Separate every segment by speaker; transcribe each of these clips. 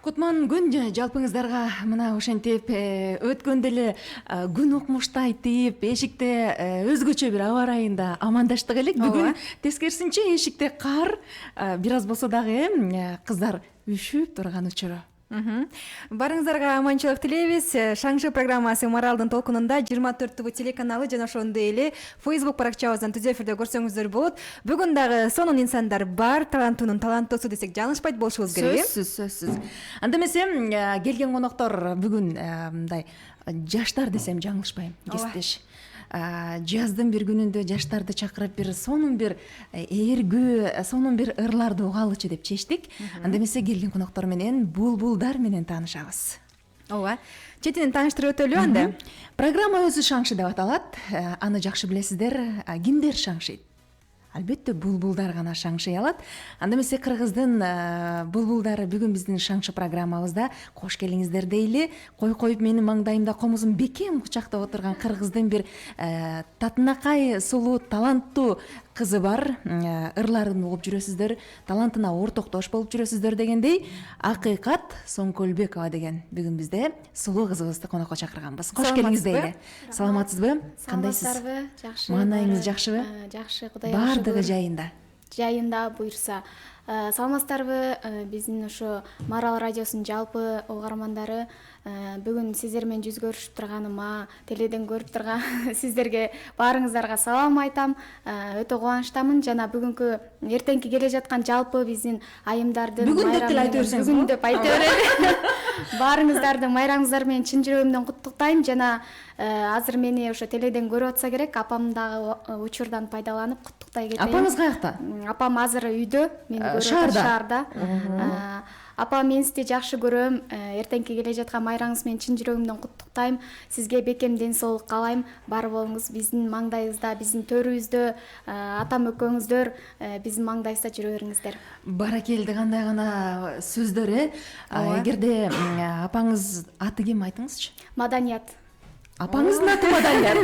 Speaker 1: Кутман күн жалпыңыздарга мына ошентип өткөндө эле күн укмуштай тийип, эшикте өзгөчө бир аба ырайында амандаштык элек. Бүгүн тескерисинче эшикте кар, бир аз болсо дагы кыздар үшүп турган учуру.
Speaker 2: Барыңыздарга аманчылык тилейбиз. Шаңшы программасы Маралдын толкунунда 24 телеканалы жана ошондой эле Facebook баракчабыздан түз эфирде көрсөңүздөр болот. Бүгүн дагы сонун инсандар бар, таланттуунун таланттуусу десек жаңылышпайт болушубуз керек.
Speaker 1: Сөзсүз. Анда эмесе келген коноктор бүгүн мындай жаштар десем жаңылышпайм, кесиптеш. Жаздын бир күнүндө жаштарды чакырып бир сонун бир ээргүү, сонун бир ырларды угалычы деп чечтик. Анда эмесе келген коноктор менен булбулдар менен таанышабыз.
Speaker 2: Ооба. Четинен тааныштырып өтөлү анда.
Speaker 1: Программа өзү шаңшы деп аталат. Аны жакшы билесиздер. Кимдер шаңшыйт? Албетте булбулдар гана шаңшый алат. Анда эмесе кыргыздын булбулдары бүгүн биздин шаңшы программабызда. Кош келиңиздер дейли. Коюп менин маңдайымда комузун бекем кучактап отурган кыргыздын бир татынакай, сулуу, таланттуу кызы бар. Ырларын угуп жүрөсүздөр, талантына ортоктош болуп жүрөсүздөр дегендей, Акыйкат Соңкөлбекова деген бүгүн бизде сулуу кызыбызды конокко чакырганбыз. Кош келиңиз дейли. Саламатсызбы? Кандайсыз?
Speaker 3: Жакшы.
Speaker 1: Маанайыңыз жакшыбы?
Speaker 3: Жакшы, Кудай
Speaker 1: бардыгы жайында.
Speaker 3: Жайында буйрса. Саламатсыздарбы? Биздин ошо Марал радиосунун жалпы угармандары, бүгүн сиздер менен жүз көрүшүп турганыма, теледен көрүп турган сиздерге баарыңыздарга салам айтам. Өтө кубанычтамын. Жана бүгүнкү эртеңки келе жаткан жалпы биздин айымдардын
Speaker 1: бүгүн деп деле айта берсеңиз.
Speaker 3: Бүгүн деп айта берели. Баарыңыздарды майрамыңыздар менен чын жүрөгүмдөн куттуктайм. Жана азыр мени ошо теледен көрүп атса керек, апам дагы учурдан пайдаланып куттуктай кетейин.
Speaker 1: Апаңыз каякта?
Speaker 3: Апам азыр үйдө, мени көрүп шаарда. Апа, мен сизди жакшы көрөм. Эртеңки келе жаткан майрамыңыз менен чын жүрөгүмдөн куттуктайм. Сизге бекем ден соолук каалайм. Бар болуңуз биздин маңдайыбызда, биздин төрүбүздө, атам экөөңүздөр биздин маңдайыбызда жүрө бериңиздер.
Speaker 1: Баракелди, кандай гана сөздөр, Эгерде апаңыз аты ким айтыңызчы?
Speaker 3: Маданият.
Speaker 1: Апаңыздын аты Маданият.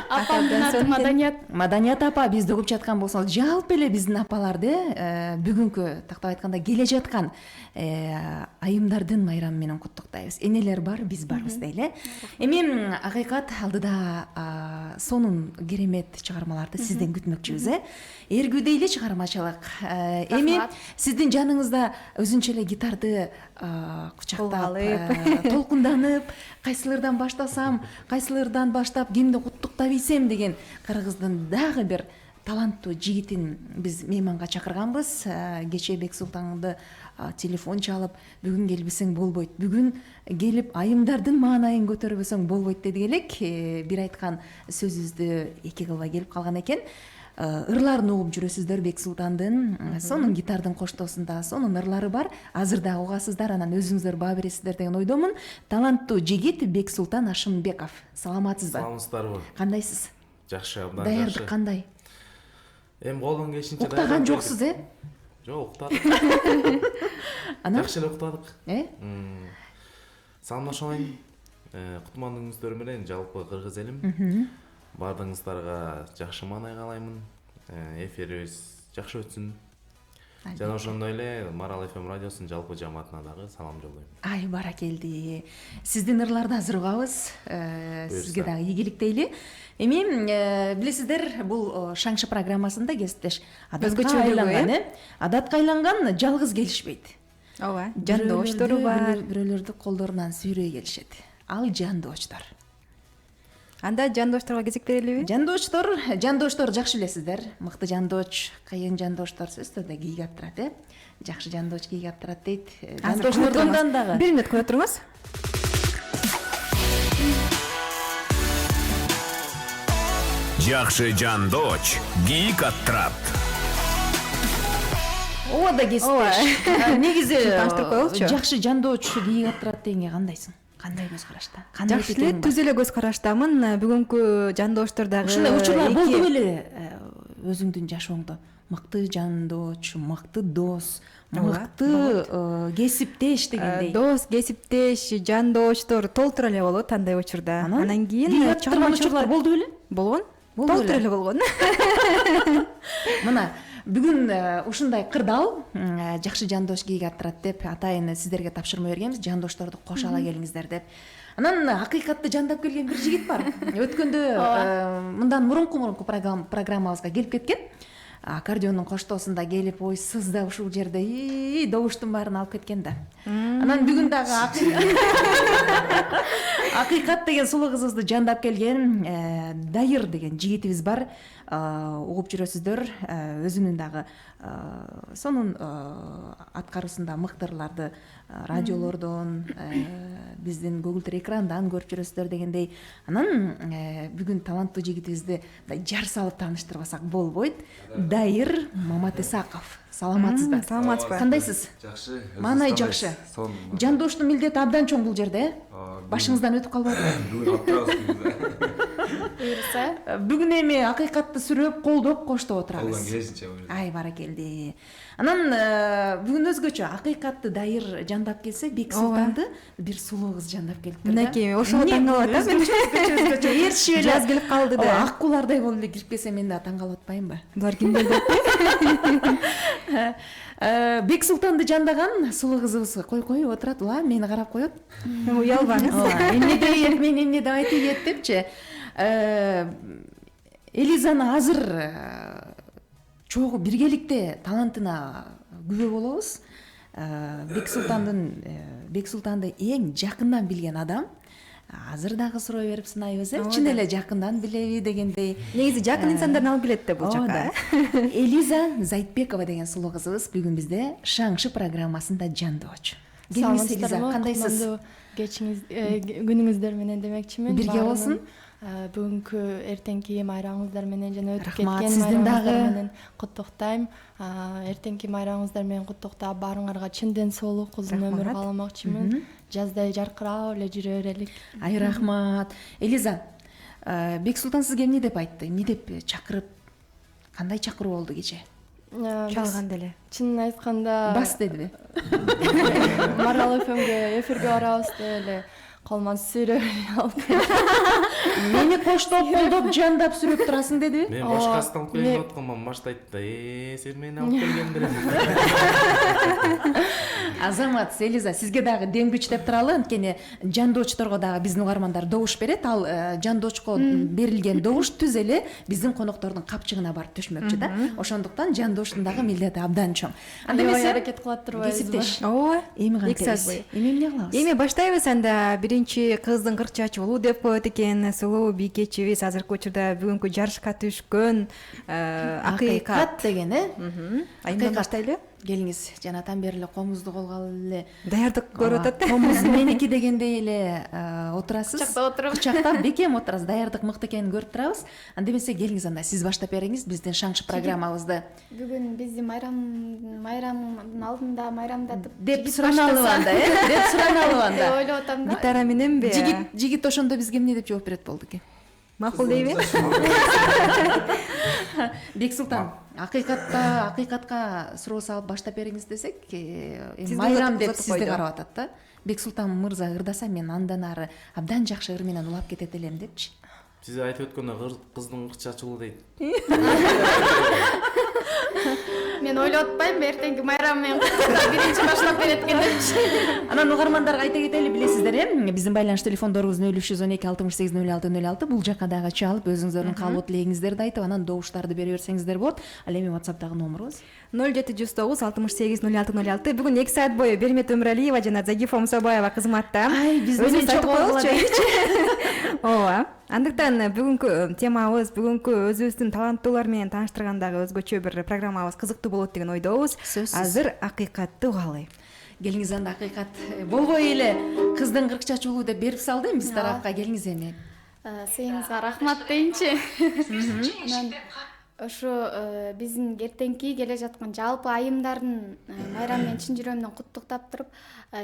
Speaker 3: Апамдын аты Маданият.
Speaker 1: Маданият апа, бизди угуп жаткан болсоңуз, жалпы эле биздин апаларды бүгүнкү тактап айтканда келе жаткан айымдардын майрамы менен куттуктайбыз. Энелер бар, биз барбыз дейли. Эми Акыйкат алдыда сонун керемет чыгармаларды сизден күтмөкчүбүз. Эргүү дейли чыгармачылык. Эми сиздин жаныңызда өзүнчө эле гитарды кучактап, толкунданып, кайсылырдан баштасам, кайсылырдан баштап кимди куттуктап ийсем деген кыргыздын дагы бир таланттуу жигитин биз мейманга чакырганбыз. Кечээ Бексултаңды телефон чалып, бүгүн келбесең болбойт, бүгүн келип айымдардын маанайын көтөрбөсөң болбойт деди элек. Бир айткан сөзүбүздү эки кылбай келип калган экен. Ырларын угуп жүрөсүздөр Бексултандын, сонун гитардын коштоосунда сонун ырлары бар. Азыр да угасыздар, анан өзүңүздөр баа бересиздер деген ойдомун. Таланттуу жигит Бексултан Ашымбеков. Саламатсызбы?
Speaker 4: Саламатсыздарбы?
Speaker 1: Кандайсыз?
Speaker 4: Жакшы, абдан жакшы.
Speaker 1: Даярдык кандай?
Speaker 4: Эми колдон келишинче
Speaker 1: уктаган жоксуз,
Speaker 4: Жок, уктадык. Жакшы эле уктадык. Саламдашайын. Кутмандыгыңыздар менен жалпы кыргыз элим. Бардыгыңыздарга жакшы маанай каалаймын. Эфирибиз жакшы өтсүн. Жана ошондой эле Марал FM радиосунун жалпы жамаатына дагы салам жолдойм.
Speaker 1: Ай, баракелди. Сиздин ырларды азыр угабыз. Сизге дагы ийгилик дейли. Эми билесиздер, бул шаңшы программасында кесиптеш адатка айланган, адатка айланган жалгыз келишпейт.
Speaker 2: Ооба, жандоштору бар.
Speaker 1: Бирөөлөрдү колдорунан сүйрөй келишет. Ал жандоштор.
Speaker 2: Анда жандошторго кезек берелиби?
Speaker 1: Жандоштор жакшы билесиздер. Мыкты жандош, кыйын жандоштор сөзсүз түрдө кийип турат, Жакшы жандош кийип турат дейт. Жандоштордон дагы.
Speaker 2: Бир мүнөт көрө туруңуз.
Speaker 5: Жакшы жандош кийик аттырат.
Speaker 1: Ооба да кесиптеш. Негизи
Speaker 2: тааныштырып коелучу.
Speaker 1: Жакшы жандош кийип аттырат дегенге кандайсың? Кандай көз карашта?
Speaker 2: Жакшы эле, түз эле көз караштамын. Бүгүнкү жандоштор дагы
Speaker 1: ушундай учурлар болду беле өзүңдүн жашооңдо? Мыкты жандош, мыкты дос, мыкты кесиптеш дегендей.
Speaker 2: Дос, кесиптеш, жандоштор толтура эле болот андай учурда. Анан кийин
Speaker 1: чыгармачылыктар болду беле?
Speaker 2: Болгон. Толтура эле болгон.
Speaker 1: Мына бүгүн ушундай кырдаал жакшы жандош гейик аттырат деп атайын сиздерге тапшырма бергенбиз, жандошторду кошо ала келиңиздер деп. Анан акыйкатты жандап келген бир жигит бар. Өткөндө мындан мурунку программабызга келип кеткен. Аккордеондун коштоосунда келип, ой сыздап ушул жерде добуштун баарын алып кеткен да. Анан бүгүн дагы акыйкат деген сулуу кызыбызды жандап келген Дайыр деген жигитибиз бар. Угуп жүрөсүздөр, өзүнүн дагы сонун аткаруусунда мыктырларды радиолордон, биздин көгүлтүр экрандан көрүп жүрөсүздөр дегендей. Анан бүгүн таланттуу жигитибизди жар салып тааныштырбасак болбойт. Дайыр Маматисаков. Саламатсызбы?
Speaker 2: Саламатсызбы?
Speaker 1: Кандайсыз?
Speaker 6: Жакшы.
Speaker 1: Маанай жакшы. Жандоштун милдети абдан чоң бул жерде. Башыңыздан өтүп калбадыбы?
Speaker 6: Бүгүн аптырабыз.
Speaker 3: Буюрса.
Speaker 1: Бүгүн эми акыйкатты сүрөп, колдоп, коштоп
Speaker 6: Колдон
Speaker 1: отурабыз.
Speaker 6: келишинче.
Speaker 1: Ай, баракелди. Анан бүгүн өзгөчө акыйкатты Дайыр жандап келсе, Бек Султанды бир сулуу кыз жандап келиптир да.
Speaker 2: Мынакей, ошого таң калып атам.
Speaker 1: Өзгөчө эрчип эле
Speaker 2: Жаз келип калды да.
Speaker 1: Аккулардай болуп эле кирип келсе, мен да таң калып атпаймынбы?
Speaker 2: Булар кимдер деп?
Speaker 1: Бек Султанды жандаган сулуу кызыбыз кой отурат, ула мени карап коет.
Speaker 2: Уялбаңыз.
Speaker 1: Эмне дейт, мен эмне деп айтып депчи. Элизаны азыр чогуу биргеликте талантына күбө болобуз. Бек Султанды эң жакындан билген адам. Азыр дагы суроо берип сынайбыз, чын эле жакындан билеби дегендей.
Speaker 2: Негизи жакын инсандарды алып келет да бул жака.
Speaker 1: Элиза Зайтбекова деген сулуу кызыбыз бүгүн бизде Шаңшы программасында жандоочу. Келиңиз Элиза, кандайсыз?
Speaker 7: Кечиңиз, күнүңүздөр менен демекчимин.
Speaker 1: Бирге болсун.
Speaker 7: Бүгүнкү эртеңки майрамыңыздар менен жана өтүп
Speaker 1: Рахмат,
Speaker 7: кеткен
Speaker 1: сиздин дагы.
Speaker 7: майрамыңыздар менен куттуктайм. Эртеңки майрамыңыздар менен куттуктап, баарыңарга чын ден соолук, узун өмүр кааламакчымын. Жаздай жаркырап эле жүрө берелик.
Speaker 1: Ай, рахмат. Элиза, Бек Султан сизге эмне деп айтты? Эмне деп чакырып? Кандай чакыруу болду кече?
Speaker 2: Чалган деле.
Speaker 7: Чынын айтканда,
Speaker 1: Бас дедиби?
Speaker 7: Марал ФМге эфирге барабыз деп эле колуман сүйрөп алып.
Speaker 1: Мени коштоп, колдоп, жандап сүрөп турасың дедиби?
Speaker 4: Мен башкасын алып келген деп атканмын, баштайт да, сен мени алып келгендир.
Speaker 1: Азамат, Элиза, сизге дагы дем күч деп туралы, анткени жандоочторго дагы биздин угармандар добуш берет. Ал жандоочко берилген добуш түз эле биздин коноктордун капчыгына барып түшмөкчү да. Ошондуктан жандооштун дагы милдети абдан чоң.
Speaker 7: Анда эмесе аракет кылат турбайбызбы?
Speaker 1: Кесиптеш.
Speaker 2: Ооба.
Speaker 1: Эми
Speaker 2: Эки саат
Speaker 1: кантебиз?
Speaker 2: бою.
Speaker 1: Эми эмне кылабыз?
Speaker 2: Эми баштайбыз анда. Биринчи кыздын кырк чачы болуу деп коет экен. Сулуу бийкечибиз азыркы учурда бүгүнкү жарышка түшкөн акыйкат
Speaker 1: деген,
Speaker 2: Айымдан баштайлы.
Speaker 1: Келиңиз, жанатан бери эле комузду колго алып эле
Speaker 2: Даярдык көрүп атат да.
Speaker 1: Комуз меники дегендей эле отурасыз.
Speaker 3: Кучактап отуруп.
Speaker 1: Кучактап бекем отурасыз. Даярдык мыкты экенин көрүп турабыз. Анда эмесе келиңиз, анда сиз баштап бериңиз биздин Шаңшы программабызды.
Speaker 3: Бүгүн бизди майрамдын алдында майрамдатып
Speaker 1: Деп сураналып анда, деп сураналып анда.
Speaker 3: деп ойлоп атам да.
Speaker 2: Гитара мененби?
Speaker 1: Жигит ошондо бизге эмне деп жооп берет болду экен?
Speaker 2: Макул дейби?
Speaker 1: Бек Султан, акыйкатка суроо салып баштап бериңиз десек, майрам деп сизди карап атат да. Бек Султан мырза ырдаса мен андан ары абдан жакшы ыр менен улап кетет элем депчи.
Speaker 4: Сиз айтып өткөндө кыздын кырк чачылуу дейт.
Speaker 3: Мен ойлоп атпаймынбы эртеңки майрам менен куттуктап биринчи баштап берет экен депчи.
Speaker 1: Анан угармандарга айта кетели, билесиздер, биздин байланыш телефондорубуз 0312 68 06 06. Бул жака дагы чалып, өзүңүздөрдүн каалоо тилегиңиздерди айтып, анан добуштарды бере берсеңиздер болот. Ал эми WhatsApp'тагы номерубуз
Speaker 2: 0709 68 06 06. Бүгүн 2 саат бою Бермет Өмүралиева жана Загифа Мусабаева кызматта.
Speaker 1: Ай, биздин
Speaker 2: Өзүңүз айтып коелучу. Ооба. Андыктан бүгүнкү темабыз, бүгүнкү өзүбүздүн таланттуулар менен тааныштыргандагы өзгөчө бир программабыз кызыктуу болот деген ойдобуз. Азыр акыйкатты угалы.
Speaker 1: Келиңиз, анда акыйкат болбой эле кыздын кырк чачуулуу деп берип салды биз тарапка. Келиңиз эми.
Speaker 3: Сыйыңызга рахмат дейинчи. Анан ошо биздин эртеңки келе жаткан жалпы айымдардын майрамы менен чын жүрөгүмдөн куттуктап туруп,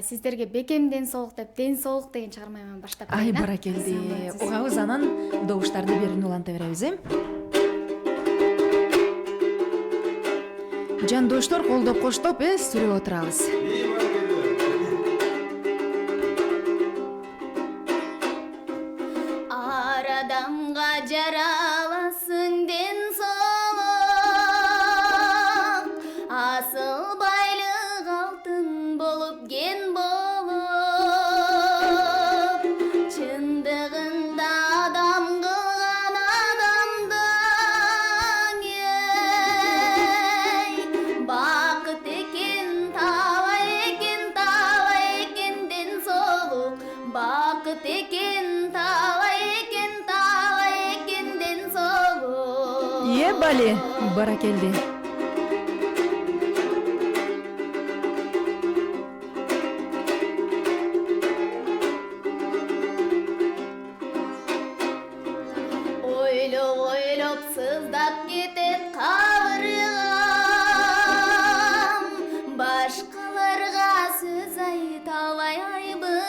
Speaker 3: сиздерге бекем ден соолук деп, ден соолук деген чыгарма менен баштап берейин.
Speaker 1: Ай, баракелди. Угабыз, анан добуштарды берүүнү уланта беребиз, Жандоштор колдоп коштоп, сүрөп отурабыз.
Speaker 3: Ар адамга жараласын ден соолук, бақыт екен талай екен ден соолук.
Speaker 1: Бали, баракелди.
Speaker 3: Ойлоп сыздап кетет кабыргам, башкаларга сөз айта албай айбыгам.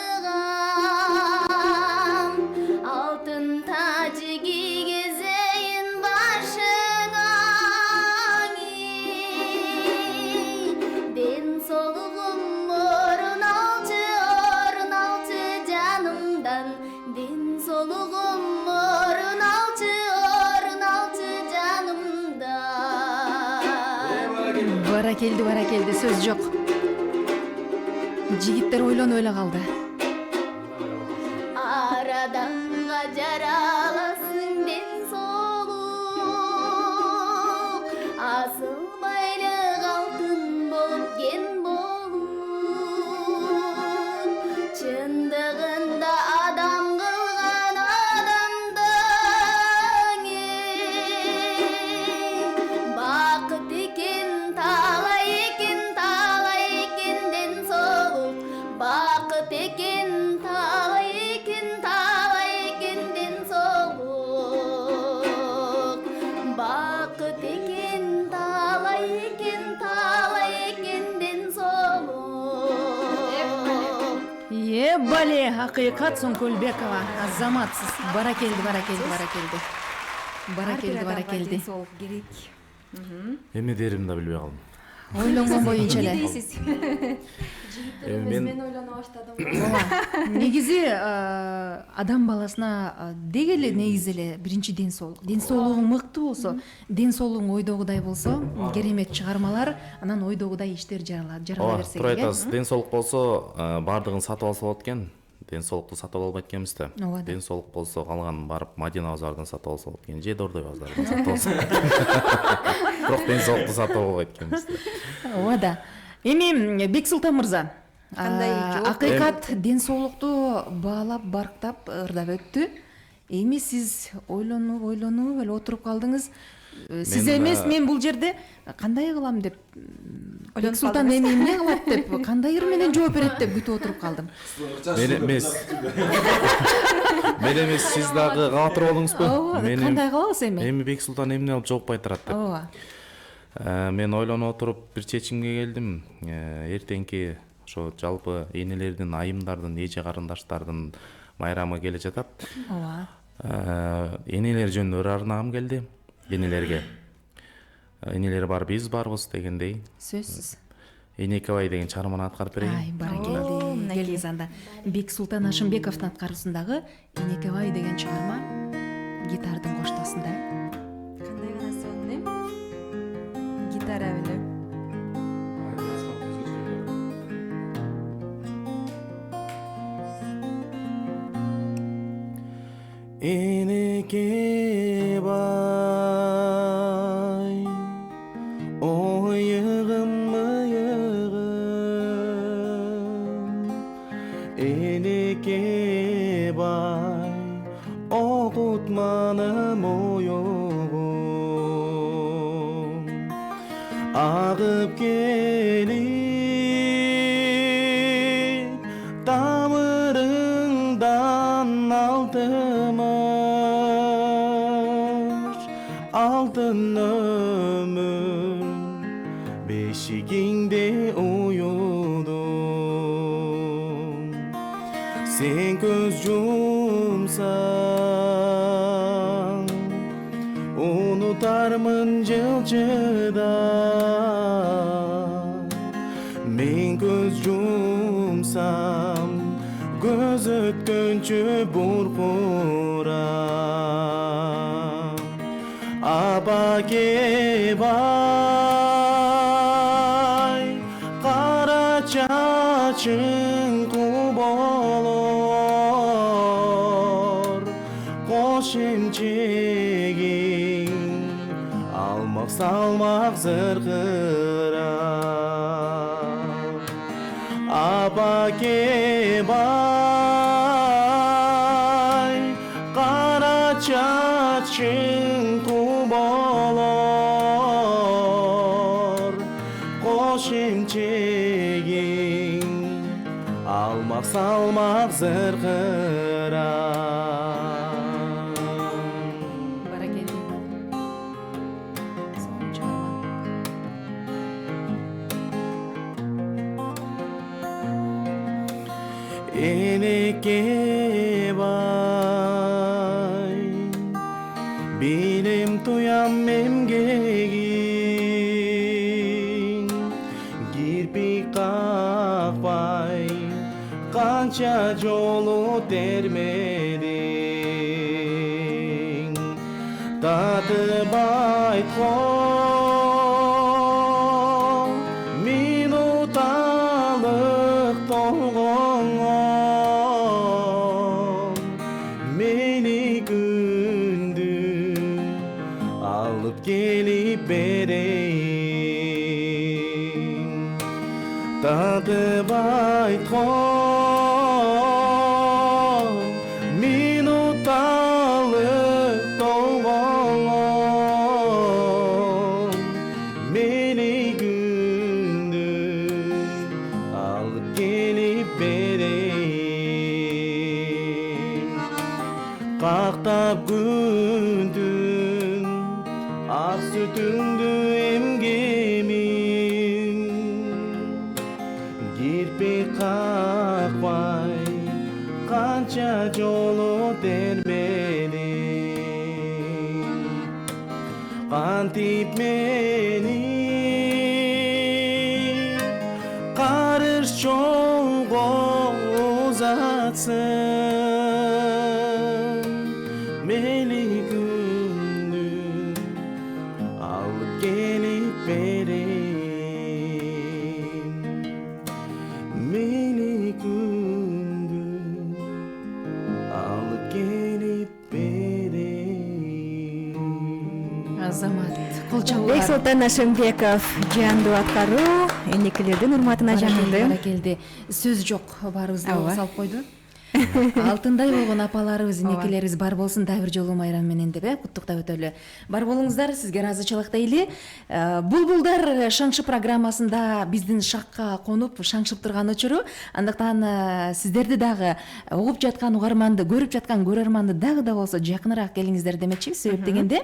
Speaker 3: Алтын тажы кийгизейин башыңа, ден соолугум орун алчы жанымдан, ден соолугум орун алчы жанымдан.
Speaker 1: Баракелди, сөз жок. Жигиттер ойлонуп эле калды.
Speaker 3: Арадан жараласың ден соолук, асыл байлык алтын болуп кен болуп, чындыгында адам кылган адамдың бакыт экен талай экен ден соолук, бакыт экен талай экен ден соолук, бакыт экен талай экен ден соолук.
Speaker 1: Бали, Акыйкат Суңкөлбекова, Азаматсыз. Баракелди. Баракелди.
Speaker 2: Соолук керек.
Speaker 4: Эме деримди да билбей калдым.
Speaker 1: Ойлонгон боюнча эле.
Speaker 2: Дейсиз.
Speaker 4: Мен
Speaker 7: ойлоно баштадым.
Speaker 1: Негизи адам баласына деги эле негизи эле биринчи ден соолук. Ден соолугуң мыкты болсо, ден соолугуң ойдогудай болсо, керемет чыгармалар, анан ойдогудай иштер жарала берсе
Speaker 4: туура айтасыз. Ден соолук болсо баардыгын сатып алса болот экен. Ден соолукту сатып албайт экенбиз да. Ден соолук болсо калганын барып Мадина базарынан сатып алса болот экен, же Дордой базарынан сатып алса. Бирок ден соолукту сатып албайт экенбиз да.
Speaker 1: Ооба да. Эми Бексултан мырза,
Speaker 2: Кандай жооп?
Speaker 1: Акыйкат ден соолукту баалап барктап ырдап өттү. Эми сиз ойлонуп эле отуруп калдыңыз. Сиз эмес, мен бул жерде кандай кылам деп, Бексултан эми эмне кылат деп, кандай ыр менен жооп берет деп күтүп отуруп калдым.
Speaker 4: Мен эмес, сиз дагы кала турбадыңызбы?
Speaker 1: Кандай кылабыз эми?
Speaker 4: Эми Бексултан эмне алып жооп кайтарат деп.
Speaker 1: Ооба.
Speaker 4: Мен ойлонуп отуруп бир чечимге келдим. Эртеңки ошо жалпы энелердин, айымдардын, эже карындаштардын майрамы келе жатат.
Speaker 1: Ооба.
Speaker 4: Энелер жөнүндө ыр арнагым келди. Энелерге. Энелер бар, биз барбыз дегендей.
Speaker 1: Сөзсүз.
Speaker 4: Энекебай деген чыгарманы аткарып берейин.
Speaker 1: Баракелди. Келиңиз анда. Бексултан Ашымбековдун аткаруусундагы Энекебай деген чыгарма гитардын коштосунда.
Speaker 2: Кандай гана сонун гитара беле.
Speaker 4: Энекебай, ойыгым мыйыгым, Энекебай, окутманым оюгум, агып келип тамырыңдан алтын өмүр бешигиңде уюдум, сен көз жумсаң унутармын жылчыда, мен көз жумсам көз өткөнчө буркурам. Апакебай, кара чачың куболор, кош эмчегиң алмак салмак зыркырап. Апакебай, алмақ салмақ зырқырап.
Speaker 1: Баракелди. Сонун чыгарма.
Speaker 4: Элекке бай билим туям эмгегин кирпик какпай канча жолу термедиң татып айткон минуталык толгоңо мени күндү алып келип берейин татып айткон минуталык толгоңо мени күндү алып келип берейин кактап күндүн ак сүтүңдү эмгемин кирпик какпай канча жолу термедиң кантип мени карыш жолго узатсың мени күндү алып келип берейин мени күндү алып келип берейин.
Speaker 1: Азамат кол чабуулар.
Speaker 2: Бексултан Ашымбеков жанды аткаруу энекелердин урматына жанды.
Speaker 1: Баракелди. Сөз жок, баарыбызды салып койду. Алтындай болгон апаларыбыз, энекелерибиз бар болсун дагы бир жолу майрам менен деп куттуктап өтөлү. Бар болуңуздар, сизге ыраазычылык дейли. Булбулдар шаңшы программасында биздин шакка конуп шаңшып турган учуру, андыктан сиздерди дагы угуп жаткан угарманды, көрүп жаткан көрөрманды дагы да болсо жакыныраак келиңиздер демекчи. Себеп дегенде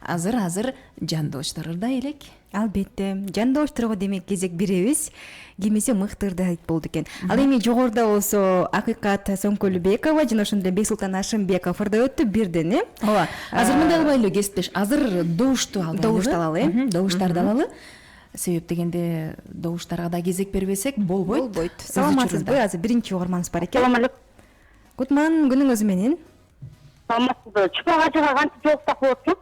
Speaker 1: азыр жан доочторда элек.
Speaker 2: Албетте, жан доочторго демек кезек беребиз. Кимисе мыктырда болду экен. Ал эми жогоруда болсо Акыйкат Соңкөлбекова жана ошондой эле Бексултан Ашымбеков ырда өттү бирден,
Speaker 1: Ооба. Азыр мындай кылбайлы кесиптеш. Азыр добушту алалы.
Speaker 2: Добушту алалы,
Speaker 1: Добуштарды алалы. Себеп дегенде добуштарга да кезек бербесек болбойт.
Speaker 2: Саламатсызбы? Азыр биринчи угарманыбыз бар экен.
Speaker 8: Салам алейкум.
Speaker 2: Кутман, күнүңүз менен.
Speaker 8: Саламатсызбы? Чыпага жыга кантип жолуктап болотсуң?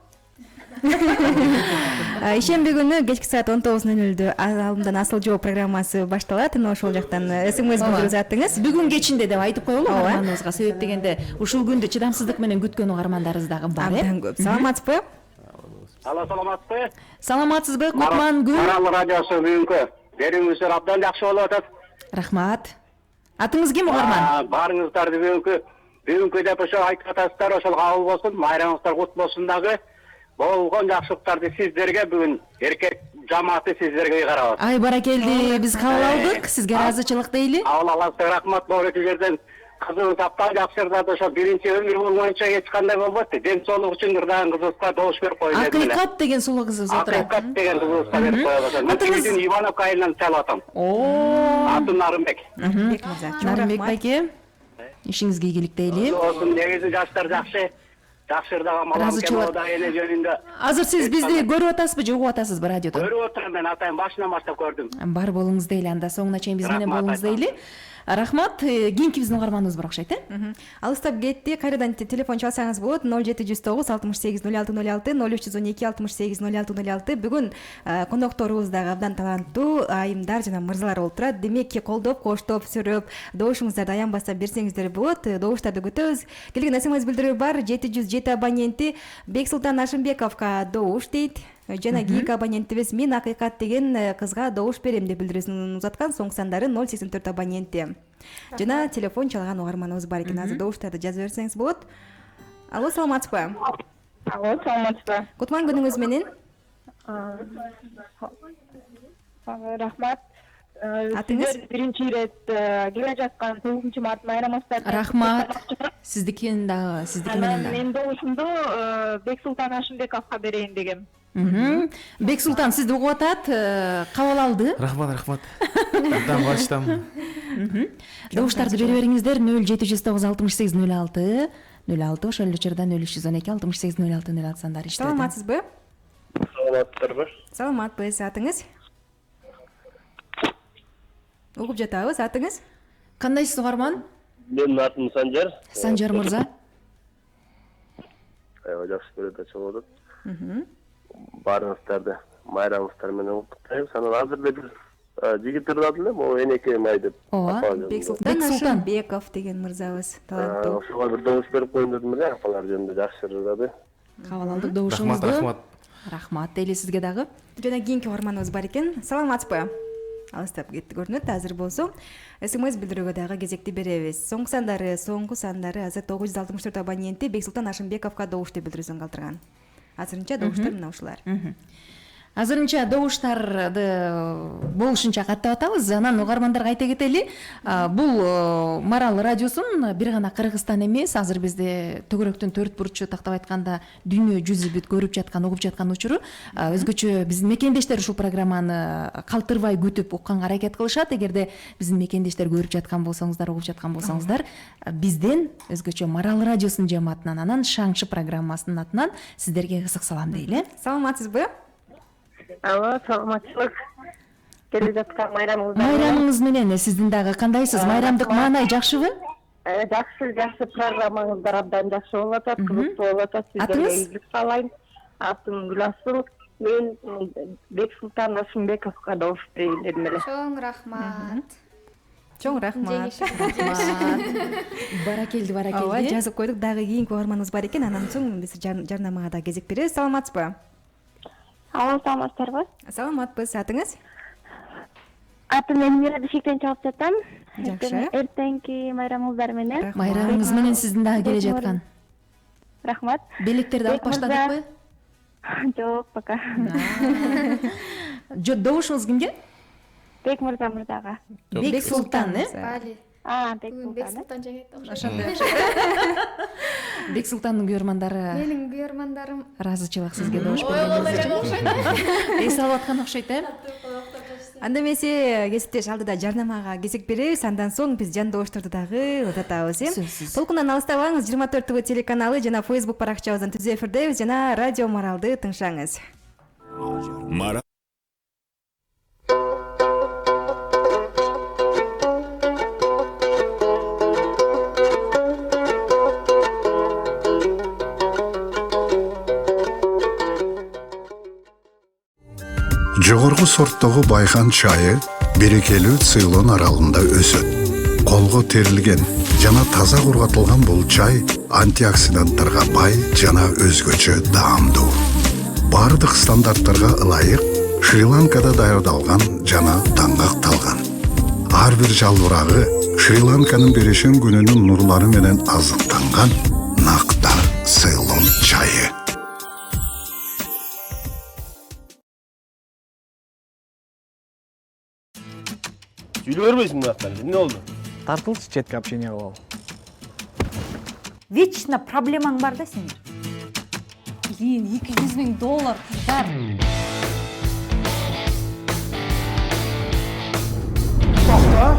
Speaker 2: Ишемби күнү кечки саат 19:00 алдымдан асыл жоо программасы башталат. Ошол жактан СМС билдирип аттыңыз.
Speaker 1: Бүгүн кечинде деп айтып коелу угарманыбызга. Себеп дегенде ушул күндү чыдамсыздык менен күткөн угармандарыбыз дагы бар.
Speaker 2: Абдан көп. Саламатсызбы?
Speaker 8: Алло, саламатсызбы?
Speaker 1: Саламатсызбы? Кутман күн.
Speaker 8: Марал радиосу бүгүнкү берүүңүздөр абдан жакшы болуп атат.
Speaker 1: Рахмат. Атыңыз ким угарман?
Speaker 8: Баарыңыздарды бүгүнкү деп ошо айтып атасыздар, ошол кабыл болсун, майрамыңыздар кут болсун дагы. Болгон жакшылыктарды сиздерге бүгүн эркек жамааты сиздерге ыйгарабыз.
Speaker 1: Ай баракелди, биз кабыл алдык. Сизге ыраазычылык дейли.
Speaker 8: Кабыл аласыздар, рахмат. Бул жерден кызыбыз абдан жакшы ырдады. Ошо биринчи өмүр болмоюнча эч кандай болбойт. Ден соолук үчүн ырдаган кызыбызга добуш берип коюн дедим.
Speaker 1: Акыйкат деген сулуу кызыбыз отурат.
Speaker 8: Акыйкат деген кызыбызга берип коебуз. Мен Түгүдүн Ивановка айылынан чалып атам. Атын Нарымбек.
Speaker 2: Бек мырза.
Speaker 1: Нарымбек байке. Ишиңизге ийгилик дейли.
Speaker 8: Болсун, негизи жаштар жакшы. Жакшы ырдаган балам келода эне жөнүндө.
Speaker 1: Азыр сиз бизди көрүп атасызбы же угуп атасызбы радиодон?
Speaker 8: Көрүп отурам, мен атайын башынан баштап көрдүм.
Speaker 1: Бар болуңуз дейли, анда соңуна чейин биз менен болуңуз дейли. Рахмат. Кийинки биздин угарманыбыз бар окшойт,
Speaker 2: Алыстап кетти. Кайрадан телефон чалсаңыз болот. 0709 68 0606 0312 68 0606. Бүгүн конокторубуз дагы абдан таланттуу айымдар жана мырзалар болуп турат. Демек, колдоп, коштоп, сүрөп, добушуңуздарды аянбастан берсеңиздер болот. Добуштарды күтөбүз. Келген СМС билдирүү бар. 707 абоненти Бексултан Ашымбековго добуш дейт. Жана кийинки абонентибиз мен Акыйкат деген кызга добуш берем деп билдирүүсүн узаткан. Соң сандары 084 абоненти. Жана телефон чалган угарманыбыз бар экен. Азыр добуштарды жазып берсеңиз болот. Алло, саламатсызбы?
Speaker 9: Алло, саламатсызбы?
Speaker 2: Кутман, күнүңүз менен.
Speaker 9: Рахмат.
Speaker 2: Атыңыз?
Speaker 9: Сиздер биринчи ирет келе жаткан 9 март майрамыңыздарына
Speaker 1: Рахмат.
Speaker 9: куттуктамакчымын.
Speaker 1: Сиздикин дагы, сиздики
Speaker 9: Анан
Speaker 1: менен дагы.
Speaker 9: менин добушумду Бексултан Ашымбековго берейин дегем.
Speaker 1: Бексултан сизди угуп атат, кабыл алды.
Speaker 4: Рахмат. Абдан баштам.
Speaker 1: Добуштарды бере бериңиздер 0709 68 06 ошол эле учурда 0312 68 06 06 сандары иштеп атат.
Speaker 2: Саламатсызбы?
Speaker 8: Саламатсыздарбы?
Speaker 2: Саламатпыз. Атыңыз? Угуп жатабыз. Атыңыз?
Speaker 1: Кандайсыз угарман?
Speaker 8: Менин атым Санжар.
Speaker 1: Санжар мырза.
Speaker 8: Аябай жакшы көрөт чыгып атат. Баарыңыздарды майрамыңыздар менен куттуктайбыз. Анан азыр эле бир жигит ырдады эле, могу энекем ай деп.
Speaker 1: Ооба.
Speaker 2: Бексултан Ашымбеков деген мырзабыз. Таланттуу.
Speaker 8: Ошого бир добуш берип коеюн дедим эле, апалар жөнүндө жакшы ырдады.
Speaker 1: Кабыл алдык добушуңузду.
Speaker 4: Рахмат.
Speaker 1: Рахмат дейли сизге дагы.
Speaker 2: Жана кийинки угарманыбыз бар экен. Саламатсызбы? Алыстап кетти көрүнөт. Азыр болсо СМС билдирүүгө дагы кезекти беребиз. Соңку сандары азыр 964 абоненти Бексултан Ашымбековго добуш деп билдирүүсүн калтырган. Азырынча добуштар мына ушулар.
Speaker 1: Азырынча добуштарды болушунча каттап атабыз. Анан угармандарга айта кетели, бул Марал радиосун бир гана Кыргызстан эмес, азыр бизде төгөрөктүн төрт бурчу тактап айтканда дүйнө жүзү бүт көрүп жаткан, угуп жаткан учуру. Өзгөчө биздин мекендештер ушул программаны калтырбай күтүп укканга аракет кылышат. Эгерде биздин мекендештер көрүп жаткан болсоңуздар, угуп жаткан болсоңуздар, бизден өзгөчө Марал радиосунун жамаатынан, анан Шаңшы программасынын атынан сиздерге ысык салам дейли.
Speaker 2: Саламатсызбы?
Speaker 9: Алло, саламатчылык. Келе жаткан майрамыңыздар.
Speaker 1: Майрамыңыз менен сиздин дагы кандайсыз? Майрамдык маанай жакшыбы?
Speaker 9: Жакшы программаңыздар абдан жакшы болуп атат, кызыктуу болуп атат. Сиздерге
Speaker 1: Атыңыз?
Speaker 9: ийгилик каалайм. Атым Гүласыл. Мен Бексултан Ашымбековго добуш берейин дедим эле.
Speaker 3: Чоң рахмат.
Speaker 2: Чоң рахмат.
Speaker 1: Баракелди,
Speaker 2: Ооба,
Speaker 1: баракелди.
Speaker 2: жазып койдук. Дагы кийинки угарманыбыз бар экен. Анан соң биз жарнамага да кезек беребиз. Саламатсызбы?
Speaker 9: Алло, саламатсыздарбы?
Speaker 2: Саламатпыз. Атыңыз?
Speaker 9: Атым Элмира Бишиктен чалып жатам.
Speaker 2: Жакшы.
Speaker 9: Эртеңки майрамыңыздар менен.
Speaker 1: Майрамыңыз менен сиздин дагы келе жаткан.
Speaker 9: Рахмат.
Speaker 1: Белектерди алып баштадыкпы?
Speaker 9: Жок, пока.
Speaker 1: Добушуңуз кимге?
Speaker 9: Бек мырзага.
Speaker 1: Бексултан,
Speaker 3: Бали.
Speaker 9: Бек
Speaker 3: Бүгүн Бексултан жеңет окшойт.
Speaker 1: Ошондой. Бексултандын күйөрмандары
Speaker 3: Менин күйөрмандарым
Speaker 1: ыраазычылык сизге добуш бергенибизге. Эс алып аткан окшойт,
Speaker 2: Анда эмесе кесиптеш алдыда жарнамага кезек беребиз. Андан соң биз жан добуштарды дагы узатабыз,
Speaker 1: Сөзсүз.
Speaker 2: Толкундан алыстабаңыз. 24 ТВ телеканалы жана Facebook баракчабыздан түзүү эфирдебиз жана Радио Маралды тыңшаңыз.
Speaker 5: Марал.
Speaker 10: Жогорку сорттогу байкан чайы берекелүү Цейлон аралында өсөт. Колго терилген жана таза кургатылган бул чай антиоксиданттарга бай жана өзгөчө даамдуу. Бардык стандарттарга ылайык Шри-Ланкада даярдалган жана таңгакталган. Ар бир жалбырагы Шри-Ланканын берешен күнүнүн нурлары менен азыктанган Нактар Цейлон чайы.
Speaker 8: Сүйлөй бербейсиң мынаттан. Эмне болду?
Speaker 11: Тартылчы четке общение кылалы.
Speaker 12: Вечно проблемаң бар да сенин. Блин, $200,000 кыздар.
Speaker 8: Токто.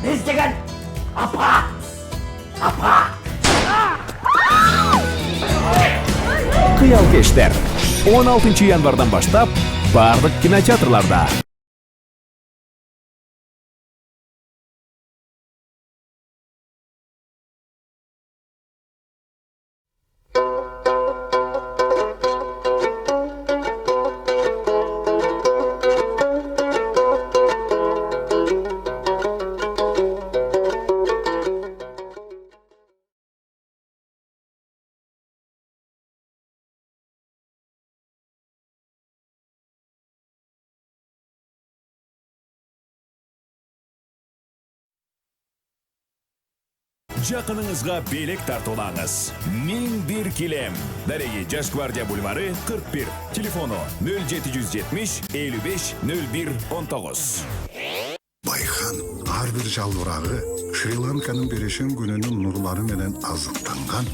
Speaker 12: Биз деген апа.
Speaker 5: Кыялкештер 16 январдан баштап бардык кинотеатрларда. Жақыныңызға белек тартулаңыз. 1001 килем. Дареги Жаш Гвардия бульвары 41. Телефону 0770 55 01 19.
Speaker 10: Байхан ар бир жалбырагы Шри-Ланканын берешен күнүнүн нурлары менен азыктанган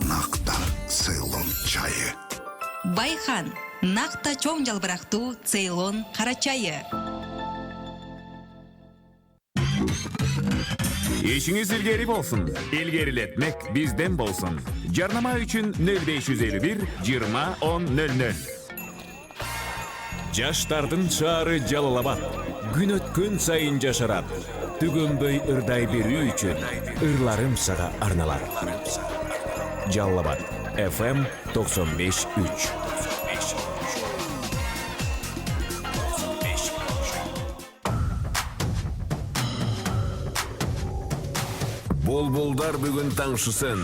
Speaker 10: накта Цейлон чайы.
Speaker 13: Байхан накта чоң жалбырактуу Цейлон кара чайы.
Speaker 5: Ишиңиз илгери болсун. Илгерилетмек бизден болсун. Жарнама үчүн 0551 20 10 00. Жаштардын шаары Жалал-Абад. Күн өткөн сайын жашарат. Түгөнбөй ырдай берүү үчүн ырларым сага арналат. Жалал-Абад FM 95.3. Бұлбұлдар бүгін таңшысын,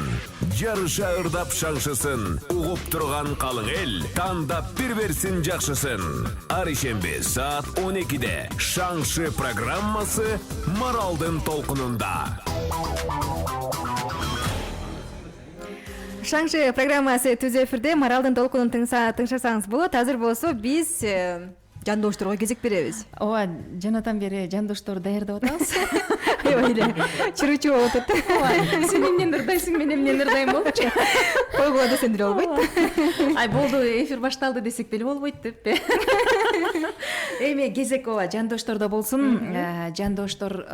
Speaker 5: жарыша ырдап шаңшысын, уғып тұрған қалың ел, таңдап бір берсін жақшысын. Аришембе саат 12-де шаңшы программасы Маралдың толқынында.
Speaker 2: Шаңшы программасы түз эфирде Маралдың толқынын тыңшасаңыз болот. Азыр болсо биз жандошторго кезек беребиз.
Speaker 1: Ооба, жанатан бери жандоштор даярдап атабыз.
Speaker 2: Ойле, чырычу болуп атат.
Speaker 1: Сен эмнен ырдайсың, мен эмнен ырдайм болчу.
Speaker 2: Койгула десем деле болбойт.
Speaker 1: Ай, болду, эфир башталды десек деле болбойт деппи. Эми кезек ооба жандоштордо болсун. Жандоштор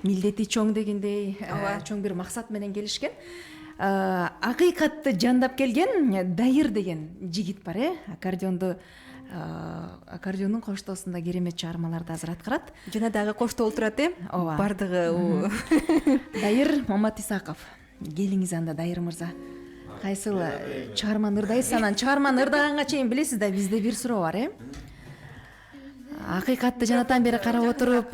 Speaker 1: милдети чоң дегендей, чоң бир максат менен келишкен. Акыйкатты жандап келген Дайыр деген жигит бар, аккордеондун коштоосунда керемет чыгармаларды азыр аткарат.
Speaker 2: Жана дагы коштоо олтурат, бардыгы.
Speaker 1: Дайыр Маматисаков. Келиңиз анда, Дайыр мырза. Кайсыл чыгарманы ырдайсыз, анан чыгарманы ырдаганга чейин билесиз да, бизде бир суроо бар, Акыйкатты жанатан бери карап отуруп,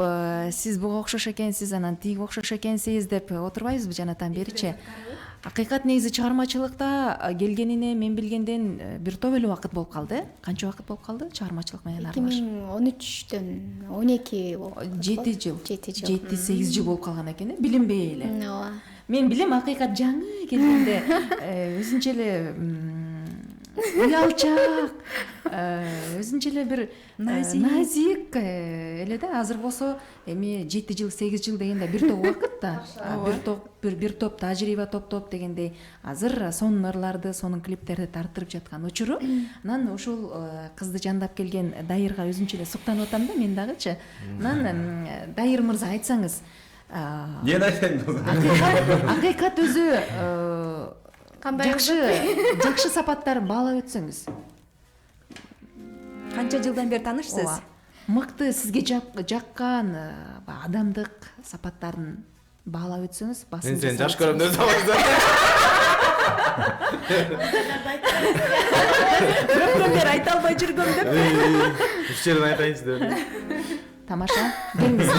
Speaker 1: сиз буга окшош экенсиз, анан тиги окшош экенсиз деп отурбайбызбы жанатан беричи? Акыйкат негизи чыгармачылыкта келгенине мен билгенден бир топ эле убакыт болуп калды. Канча убакыт болуп калды чыгармачылык менен аралашып?
Speaker 3: 2013-төн 12 болуп.
Speaker 1: 7 жыл. 7-8 жыл болуп калган экен, билинбей эле.
Speaker 3: Ооба.
Speaker 1: Мен билем, акыйкат жаңы келгенде өзүнчө эле уялчак, өзүнчө эле бир назик эле да. Азыр болсо эми 7 жыл, 8 жыл дегенде бир топ убакыт да. Бир топ тажрыйба топтоп дегендей азыр сонун ырларды, сонун клиптерди тартырып жаткан учуру. Анан ушул кызды жандап келген Дайырга өзүнчө эле суктанып атам да, мен дагычы. Анан Дайыр мырза, айтсаңыз,
Speaker 6: Мен айтайын.
Speaker 1: Акыйкат өзү жакшы сапаттарын баалап өтсөңүз.
Speaker 2: Канча жылдан бери таанышсыз?
Speaker 1: Мыкты сизге жаккан адамдык сапаттарын баалап өтсөңүз,
Speaker 4: Мен сен жаш көрөм деп атабыз.
Speaker 1: Көптөн бери айта албай жүргөм деп.
Speaker 4: Үч жерин айтайынчы деп.
Speaker 1: Тамаша. Келиңиз.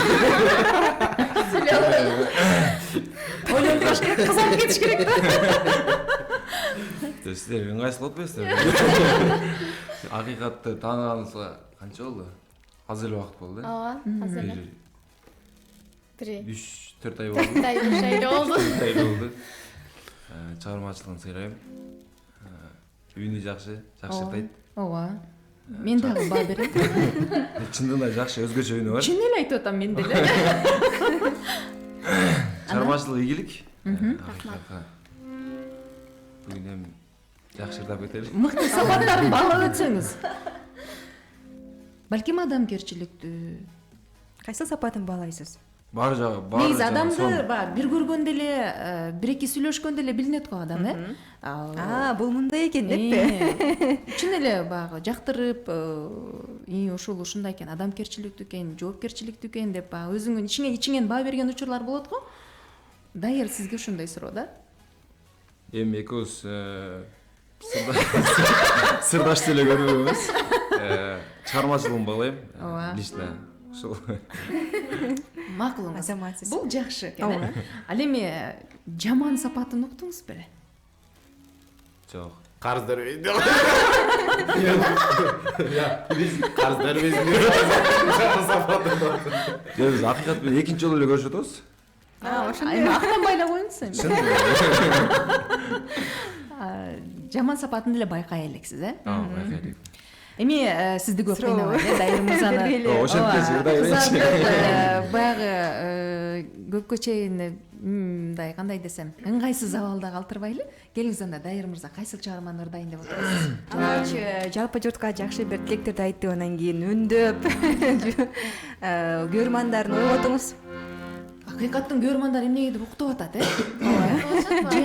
Speaker 1: Ойлонуп кош керек, кызарып кетиш керек да.
Speaker 6: Сиздер ыңгайсыз болуп атпайсыздар? Акыйкатты тааныганыңызга канча болду? Аз эле убакыт болду,
Speaker 3: Ооба, аз эле.
Speaker 6: 3-4 ай болду.
Speaker 3: 4 ай болду.
Speaker 6: Чыгармачылыгын сыйрайм. Үйүнү жакшы ырдайт.
Speaker 1: Ооба. Мен дагы баа берем.
Speaker 6: Чындыгында жакшы өзгөчө үйүнү бар.
Speaker 1: Чын эле айтып атам мен деле.
Speaker 6: Чыгармачылык ийгилик. Рахмат. Бүгүн эми жакшы ырдап кетели.
Speaker 1: Мыкты сапаттарын баалап өтсөңүз. Балким адамгерчиликтүү.
Speaker 2: Кайсы сапатын баалайсыз?
Speaker 6: Бар жагы, бар.
Speaker 1: Негизи адамды бир көргөндө эле, бир эки сүйлөшкөндө эле билинет го адам,
Speaker 2: бул мындай экен деппи?
Speaker 1: Чын эле баягы жактырып, ушул ушундай экен, адамгерчиликтүү экен, жоопкерчиликтүү экен деп өзүңүн ичиңен баа берген учурлар болот го. Дайыр сизге ушундай суроо да?
Speaker 6: Эми экөөбүз сырдаш деле көрбөйбүз. Чыгармачылыгын баалайм. Лично ушул.
Speaker 1: Макулуңуз.
Speaker 2: Азаматсыз.
Speaker 1: Бул жакшы экен. Ал эми жаман сапатын уктуңуз беле?
Speaker 6: Жок.
Speaker 4: Карыз бербейт. Карыз бербейсиң.
Speaker 6: Биз акыйкат менен экинчи жолу эле көрүшүп атабыз.
Speaker 2: ошондой
Speaker 1: актанбай эле коюңуз жаман сапатын деле байкай элексиз
Speaker 6: байкайлык.
Speaker 1: Эми сизди көп кыйнабайт Дайыр мырзаны
Speaker 6: Ошентпесиң Дайыр.
Speaker 1: Баягы көпкө чейин мындай кандай десем ыңгайсыз абалда калтырбайлы. Келиңиз анда Дайыр мырза кайсыл чыгарманы ырдайын деп отурасыз?
Speaker 2: жалпы журтка жакшы бир тилектерди айтып анан кийин үндөп көрөрмандарын ойготуңуз.
Speaker 1: Акыйкаттын көрөрмандары эмнегедир уктап атат, же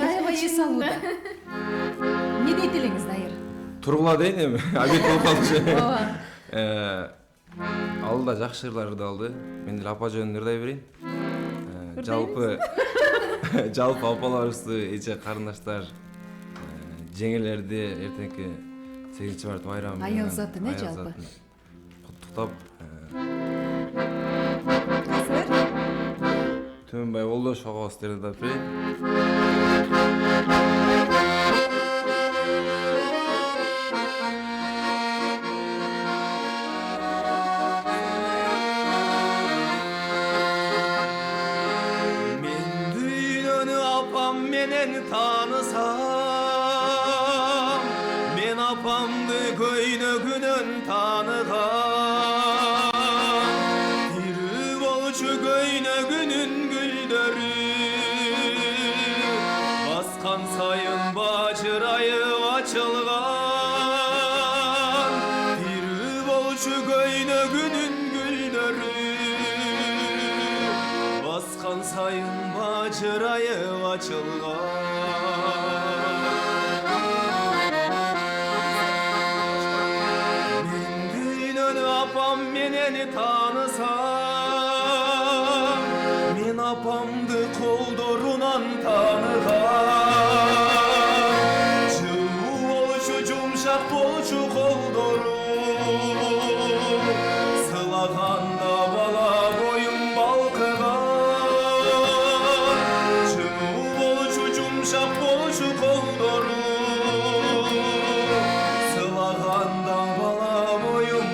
Speaker 1: аябай эс алууда. Эмне дейт элеңиз Дайыр?
Speaker 6: Тургула дейин эми, обед болуп калчу. Алда жакшы ырлар ырдалды. Мен деле апа жөнүн ырдай берейин. Жалпы апаларыбызды, эже карындаштар, жеңелерди эртеңки 8-март байрамы менен
Speaker 1: аял затын жалпы
Speaker 6: куттуктап, төмөнбай колдошуп агабыз деп ырдап берейин.
Speaker 14: Tanısam, men apamdı köynökünün tanıgan. Diri bolçu köynökünün güldörü, baskan sayın bacırayı açılgan. Diri bolçu köynökünün güldörü, baskan sayın bacırayı açılgan. Meni tanısam, men apamdı koldorunan tanıgan. Çığ olçu cumşak bolçu koldoru, sılaganda bala boyun balkıgan. Çığ olçu cumşak bolçu koldoru, sılaganda bala boyun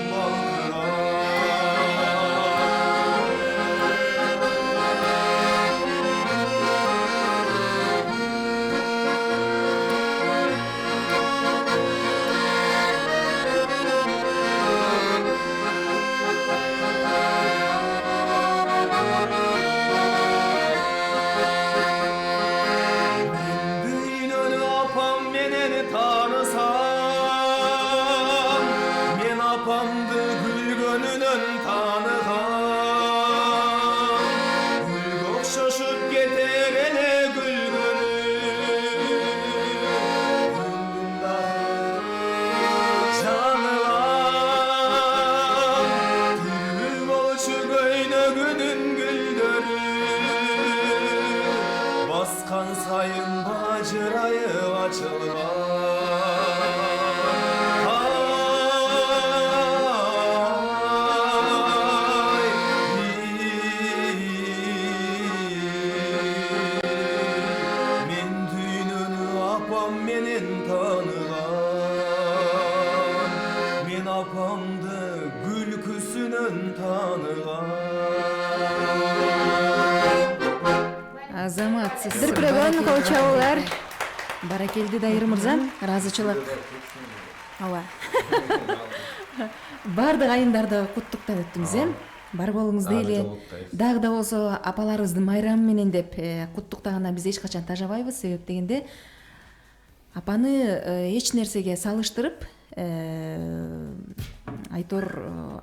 Speaker 14: sayın bacırayı men düğününü apam menin tanıgan, men apamdı gülküsünün tanıgan.
Speaker 1: Азаматсыз.
Speaker 2: Бир көргөн колчоолор.
Speaker 1: Баракелди Дайыр мырза, ыраазычылык.
Speaker 2: Ооба.
Speaker 1: Бардык айымдарды куттуктап өттүңүз, бар болуңуз дейли. Дагы да болсо апаларыбыздын майрамы менен деп куттуктагандан биз эч качан тажабайбыз. Себеп дегенде апаны эч нерсеге салыштырып, айтор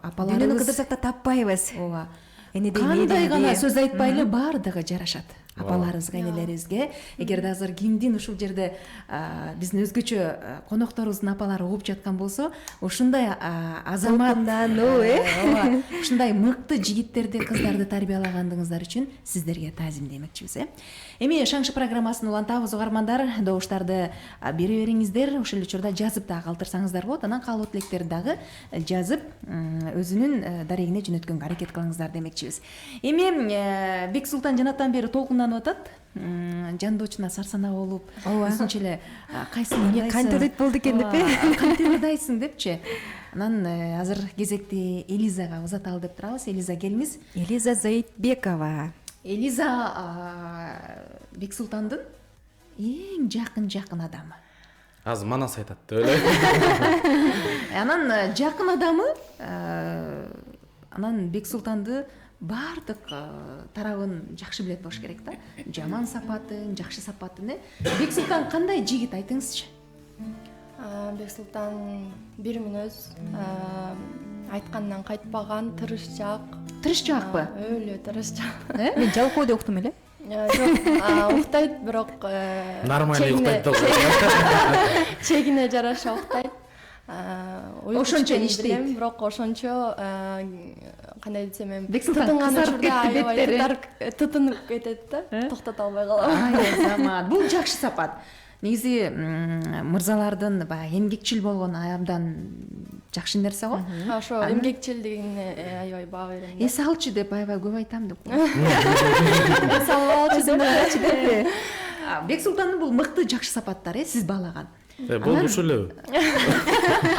Speaker 1: апаларыбыз
Speaker 2: Дүнүнү кыдырсак да таппайбыз.
Speaker 1: Ооба. Кандай гана сөз айтпайлы бардыгы жарашат апаларыбызга, энелерибизге. Эгерде азыр кимдин ушул жерде биздин өзгөчө конокторубуздун апалары угуп жаткан болсо, ушундай азамат, ушундай мыкты жигиттерди, кыздарды тарбиялагандыгыңыздар үчүн сиздерге таазим демекчибиз. Эми Шаңшы программасын улантабыз, угармандар. Добуштарды бере бериңиздер, ошол учурда жазып да калтырсаңыздар болот. Анан калуу тилектерди дагы жазып өзүнүн дарегине жөнөткөнгө аракет кылыңыздар демекчибиз. Эми Бексултан жанаттан бери толкунданып атат. Жандоочуна сарсана болуп, өзүнчө эле кайсыны ырдайсың,
Speaker 2: кантип болду экен деп,
Speaker 1: кантип ырдайсың депчи. Анан азыр кезекти Элизага узаталы деп турабыз. Элиза келиңиз.
Speaker 2: Элиза Заитбекова.
Speaker 1: Элиза Бексултандын эң жакын адамы.
Speaker 4: Азыр Манас айтат деп ойлойм.
Speaker 1: Анан жакын адамы анан Бексултанды бардык тарабын жакшы билет болуш керек да. Жаман сапатын, жакшы сапатын. Бексултан кандай жигит айтыңызчы?
Speaker 7: Бексултан бир мүнөз, айткандан кайтпаган, тырышчаак.
Speaker 1: Тырышчаакпы?
Speaker 7: Өлө тырышчаак.
Speaker 2: Мен жалкоо деп уктум эле.
Speaker 7: Жок, уктайт, бирок
Speaker 4: Нормально уктайт да.
Speaker 7: Чегине жараша уктайт.
Speaker 1: Ошончо иштейт.
Speaker 7: Бирок ошончо кандай десем эми,
Speaker 1: Бексултан кызарып кетти беттери.
Speaker 7: Тытынып кетет да, токтото албай калам.
Speaker 1: Ай, замат. Бул жакшы сапат. Негизи мырзалардын баягы эмгекчил болгону абдан жакшы нерсе го.
Speaker 7: Ошо эмгекчилдигине аябай баа берем.
Speaker 1: Эс алчы деп аябай көп айтам деп.
Speaker 7: Эс алчы
Speaker 1: деп. Бексултандын бул мыкты жакшы сапаттары, сиз баалаган.
Speaker 4: Болушу эле.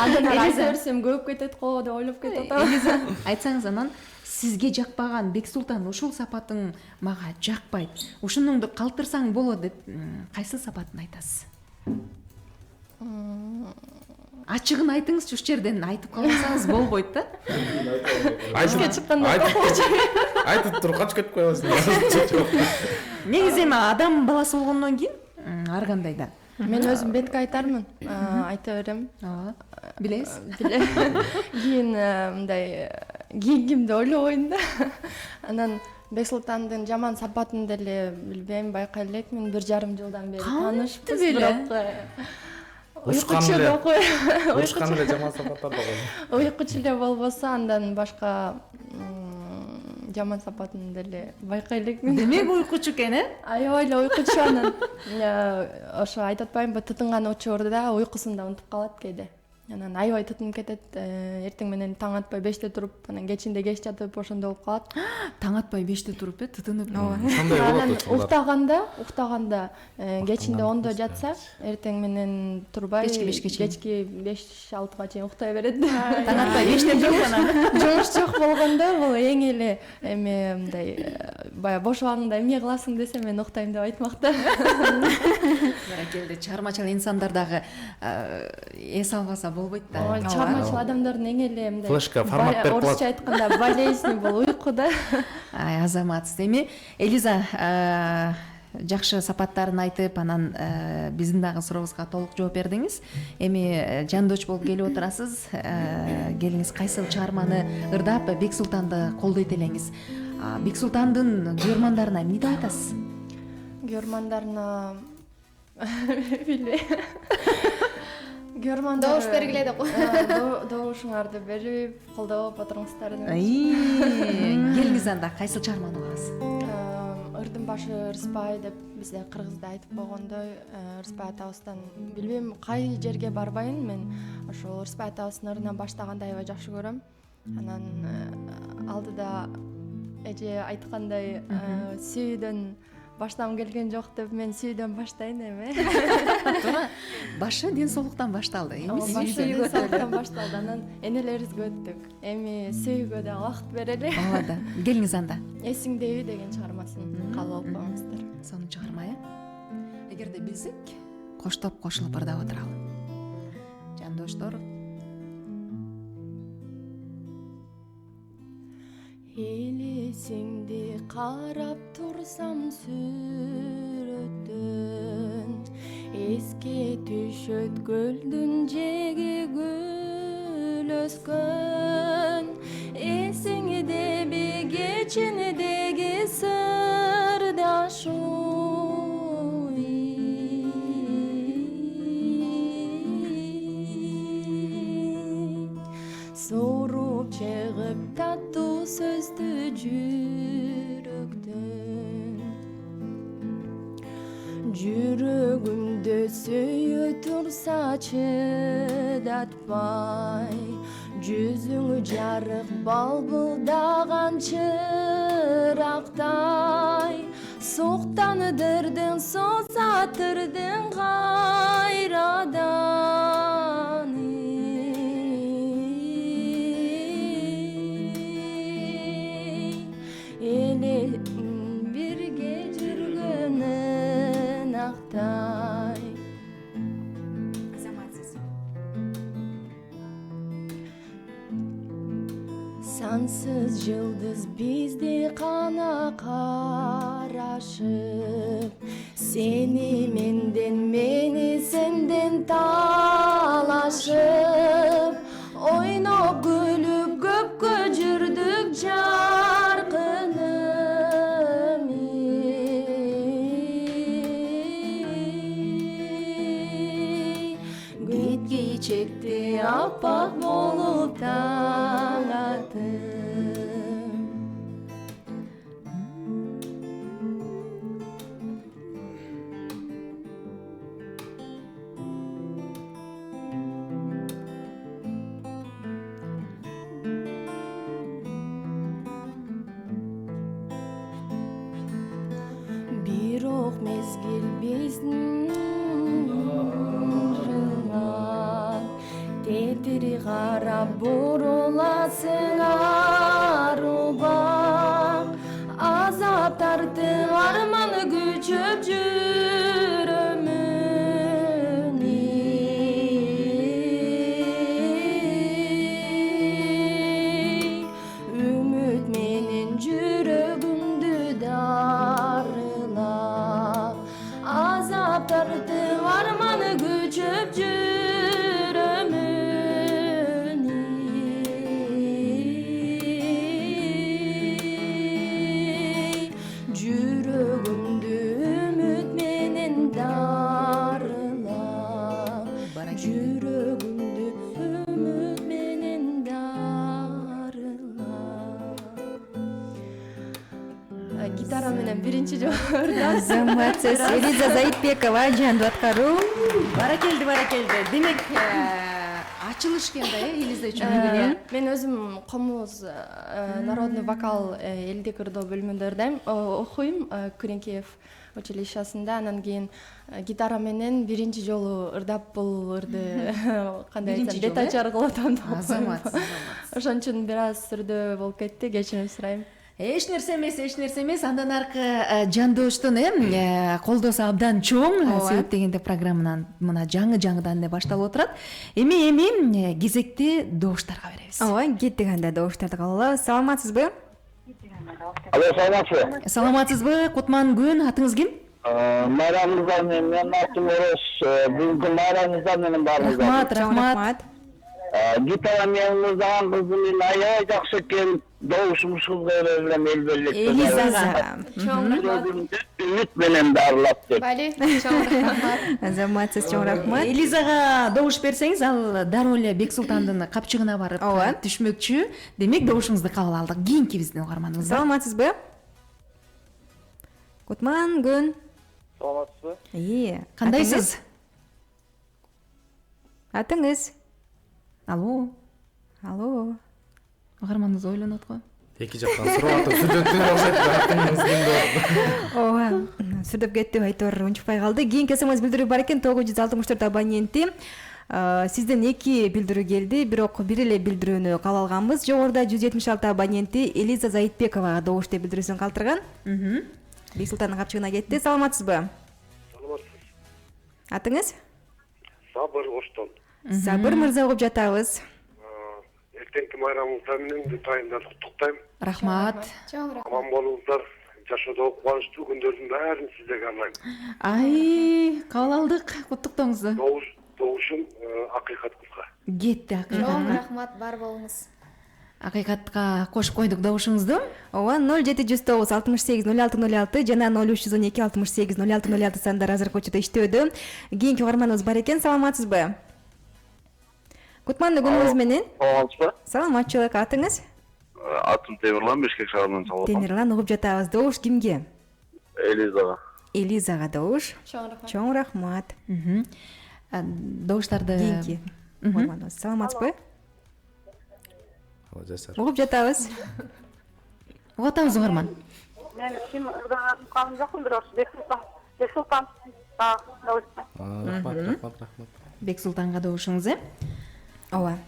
Speaker 7: Андан айта берсем көп кетет го деп ойлоп кетип атам.
Speaker 1: Элиза, айтсаңыз анан сизге жакпаган Бексултан ушул сапатың мага жакпайт. Ушунуңду калтырсаң болот деп кайсы сапатын айтасыз? Ачыгын айтыңызчы, уш жерден айтып калсаңыз болбойт да.
Speaker 7: Ишке чыкканда
Speaker 4: айтып туруп качып кетип коебуз.
Speaker 1: Негизи эми адам баласы болгондон кийин ар кандай да.
Speaker 7: Мен өзүм бетке айтармын, айта берем.
Speaker 1: Билесиз?
Speaker 7: Билем. Кийин мындай кийингимди ойлобойм да. Анан Бексултандын жаман сапатын деле билбейм, байкай элекмин. 1,5 жылдан бери таанышпыз, бирок
Speaker 4: Уйкучу эле жаман сапаттар да.
Speaker 7: Уйкучу эле болбосо, андан башка жаман сапатын деле байкай элекмин.
Speaker 1: Демек уйкучу экен,
Speaker 7: Аябай эле уйкучу. Анан ошо айтып атпаймынбы, тытынган учурда уйкусун да унутуп калат кейде. Анан аябай тытынып кетет, эртең менен таң атпай 5те туруп, анан кечинде кеч жатып ошондой болуп калат.
Speaker 1: Таң атпай 5те туруп тытынып.
Speaker 4: Ошондой болот.
Speaker 7: Уктаганда кечинде 10до жатса, эртең менен турбай кечки 5-6га чейин уктай берет.
Speaker 1: Таң атпай 5те туруп анан
Speaker 7: жумуш жок болгондо бул эң эле эми мындай баягы бош убагыңда эмне кыласың десе, мен уктайм деп айтмакта.
Speaker 1: Баракелде, чыгармачыл инсандар дагы эс албаса болбойт да.
Speaker 7: Чыгармачыл адамдардын эң эле мындай
Speaker 4: флешка формат берип коет.
Speaker 7: Орусча айтканда болезни бул уйку да.
Speaker 1: Ай, азаматсыз. Эми Элиза жакшы сапаттарын айтып, анан биздин дагы сурообузга толук жооп бердиңиз. Эми жандош болуп келип отурасыз. Келиңиз, кайсыл чыгарманы ырдап Бексултанды колдойт элеңиз? Бексултандын көрөрмандарына эмне деп айтасыз?
Speaker 7: Көрөрмандарына билбейм.
Speaker 3: Добуш бергиле деп кой.
Speaker 7: Добушуңарды берип, колдоп отуруңуздар.
Speaker 1: Келиңиз, анда кайсыл чыгарманы угасыз?
Speaker 7: Ырдын башы Ырыспай деп бизде кыргызда айтып койгондой, Ырыспай атабыздан билбейм кай жерге барбайын, мен ошо Ырыспай атабыздын ырынан баштаганды аябай жакшы көрөм. Анан алдыда эже айткандай сүйүүдөн баштагым келген жок деп, мен сүйүүдөн баштайын эми.
Speaker 1: Туура, башы ден соолуктан башталды, эми
Speaker 7: сүйүүдөн башталды. Анан энелерибизге өттүк. Эми сүйүүгө да убакыт берели.
Speaker 1: Ооба. Келиңиз анда.
Speaker 7: Эсиңдеби деген чыгармасын кабыл алып коюңуздар.
Speaker 1: Сонун чыгарма, эгерде билсек, коштоп кошулуп ырдап отуралы. Жандоштор.
Speaker 7: Элесиңди карап турсам сүрөттөн, эске түшөт көлдүн жеги гүл өскөн. Эсиңдеби кечинедеги сырдашу, соруп чыгып таттуу сөздү жүрөктөн. Жүрөгүмдө сүйө турса чыдатпай, жүзүңү жарык балбылдаган чырактай, суктандырдың созатырдың кайрадан. Жылдыз бизди кана карашып, сени менден, мени сенден талашып, ойноп күлүп көпкө жүрдүк жаркыным. Бетке чекти аппак болуп таң атым. Бирок мезгил биздин жылап, тетири карап буруласың арубак, азаптарды арманы күчөп жүрөмүн. Үмүт менен жүрөгүмдү дарылап, азаптарды арманы күчөп жүрөмүн. Жүрөгүмдү үмүт менен дарылап, жүрөгүмдү үмүт менен дарылап. Гитара менен биринчи жолу
Speaker 2: Заматсыз Элиза Заитбекова жанды аткаруу.
Speaker 1: Баракелди, баракелди. Демек, ачылыш экен да, Элиза үчүн бүгүн.
Speaker 7: Мен өзүм комуз народный вокал элдик ырдоо бөлүмүндө ырдайм, окуйм Күреңкеев училищесинде. Анан кийин гитара менен биринчи жолу ырдап бул ырды кандай айтсам детачар кылып атам деп
Speaker 1: Азамат.
Speaker 7: ошон үчүн бир аз сүрдөө болуп кетти, кечирим сурайм.
Speaker 1: Эч нерсе эмес. Андан аркы жандооштун колдоосу абдан чоң. Себеп дегенде программанын мына жаңы-жаңыдан эле башталып отурат. Эми кезекти добуштарга беребиз.
Speaker 2: Ооба, кеттик анда добуштарды кабыл алабыз. Саламатсызбы?
Speaker 8: Алло, саламатсызбы?
Speaker 1: Саламатсызбы? Кутман күн, атыңыз ким?
Speaker 8: Майрам Мырза, менин атым Орос. Бүгүнкү Майрам Мырза менен баарыңыздар.
Speaker 2: Рахмат.
Speaker 8: Гитара менен ырдаган кыздын мен аябай жакшы экен. Добушумузга элем эл белек.
Speaker 2: Элизага.
Speaker 8: Үмүт менен дарылап деп.
Speaker 3: Бали, чоң рахмат.
Speaker 2: Заматсыз, чоң рахмат.
Speaker 1: Элизага добуш берсеңиз, ал дароо эле Бексултандын капчыгына барып түшмөкчү. Демек, добушуңузду кабыл алдык. Кийинки биздин угарманыбыз.
Speaker 2: Саламатсызбы? Кутман күн.
Speaker 8: Саламатсызбы?
Speaker 1: Кандайсыз?
Speaker 2: Атыңыз?
Speaker 1: Алло. Угарманыбыз ойлонот го.
Speaker 4: Эки жактан сурап атып сүрдөттү
Speaker 2: Ооба, сүрдөп кетти, айтор унчукпай калды. Кийинки СМС билдирүү бар экен, 964 абоненти. Сизден 2 билдирүү келди, бирок бир эле билдирүүнү кабыл алганбыз. Жогоруда 176 абоненти Элиза Заитбековага добуш деп билдирүүсүн калтырган. Бексултандын капчыгына кетти. Саламатсызбы?
Speaker 8: Саламатсыз.
Speaker 2: Атыңыз?
Speaker 8: Сабыр Оштон.
Speaker 2: Сабыр мырза угуп жатабыз.
Speaker 8: Эртеңки майрамыңыздар менен дайындарды куттуктайм.
Speaker 1: Рахмат.
Speaker 3: Чоң рахмат.
Speaker 8: Аман болуңуздар. Жашоодо кубанычтуу күндөрдүн баарын сиздерге арнайм.
Speaker 1: Ай, кабыл алдык. Куттуктооңузду.
Speaker 8: Добушум акыйкат кызга.
Speaker 1: Кетти
Speaker 3: Чоң
Speaker 1: акыйкат.
Speaker 3: рахмат, бар болуңуз.
Speaker 1: Акыйкатка кошуп койдук добушуңузду.
Speaker 2: Ооба, 0709 68 0606 жана 0312 68 0606 сандар азыркы учурда иштөөдө. Кийинки угарманыбыз бар экен. Саламатсызбы? Кутманды күнүңүз менен.
Speaker 8: Саламатсызбы?
Speaker 2: Саламатчылык. Атыңыз?
Speaker 8: Атым Темирлан, Бишкек шаарынан чалып атам.
Speaker 2: Темирлан угуп жатабыз. Добуш кимге?
Speaker 8: Элизага.
Speaker 2: Элизага добуш.
Speaker 3: Чоң рахмат.
Speaker 2: Чоң рахмат.
Speaker 1: Добуштарды
Speaker 2: Кийинки угарманыбыз. Саламатсызбы?
Speaker 4: Жашар.
Speaker 2: Угуп жатабыз.
Speaker 1: угуп атабыз угарман.
Speaker 9: Мен ким ырдаган калым жокмун, бирок Бексултан.
Speaker 4: Рахмат.
Speaker 1: Бексултанга добушуңуз,
Speaker 2: Ооба.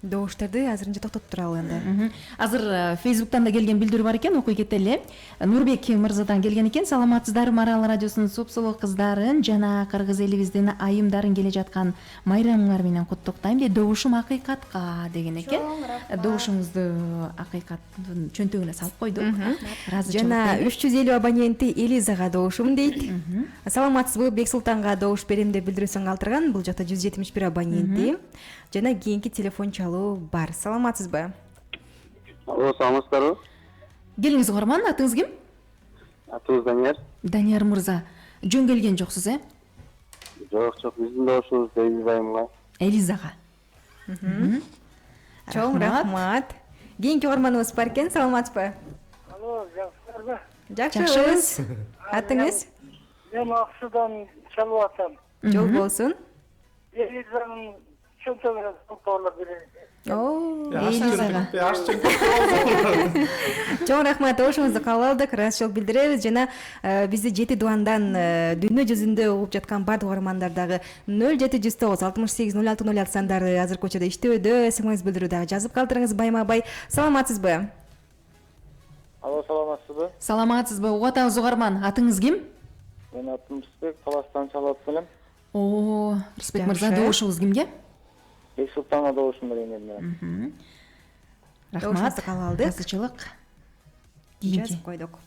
Speaker 2: добуштарды азырынча токтотуп туралы энди.
Speaker 1: Азыр Facebook'tan да келген билдирүү бар экен, окуй кетели. Нурбек мырзадан келген экен. Саламатсыздар, Марал радиосунун супсулуу кыздарын жана кыргыз элибиздин айымдарын келе жаткан майрамыңар менен куттуктайм дейт. Добушум акыйкатка деген экен. Добушуңузду акыйкаттын чөнтөгүнө салып койдук.
Speaker 2: Жана 350 абоненти Элизага добушум дейт. Саламатсызбы, Бексултанга добуш берем деп билдирүүсүн калтырган. Бул жакта 171 абоненти. Жана кийинки телефон чалуу бар. Саламатсызбы?
Speaker 15: Алло, саламатсыздарбы?
Speaker 1: Келиңиз угарман, атыңыз ким?
Speaker 15: Атыбыз Данияр.
Speaker 1: Данияр мырза, жөн келген жоксуз,
Speaker 15: Жок, биздин добушубуз Элиза айымга.
Speaker 1: Элизага.
Speaker 2: Чоң рахмат. Кийинки угарманыбыз бар экен, саламатсызбы?
Speaker 16: Алло, жакшысыздарбы?
Speaker 2: Жакшыбыз. Атыңыз?
Speaker 16: Мен Аксудан чалып атам.
Speaker 2: Жол болсун.
Speaker 16: Элизанын чөнтөгүнө тоолор беребиз.
Speaker 2: Элизага. Чоң рахмат, добушуңузду кабыл алдык, ыраазычылык билдиребиз жана бизди 7 дубандан дүйнө жүзүндө угуп жаткан бардык угармандар дагы 0709 68 06 06 сандары азыркы учурда иштөөдө, СМС билдирүү дагы жазып калтырыңыз байма бай. Саламатсызбы?
Speaker 15: Алло, саламатсызбы?
Speaker 1: Саламатсызбы, угуп атабыз угарман. Атыңыз ким?
Speaker 15: Мен атым Рысбек, Таластан чалып атам.
Speaker 1: Рысбек мырза, добушуңуз кимге?
Speaker 15: Бексултанга добушум берейин дедим.
Speaker 1: Рахмат,
Speaker 2: кабыл алдык.
Speaker 1: Ыраазычылык.
Speaker 2: Жазып койдук.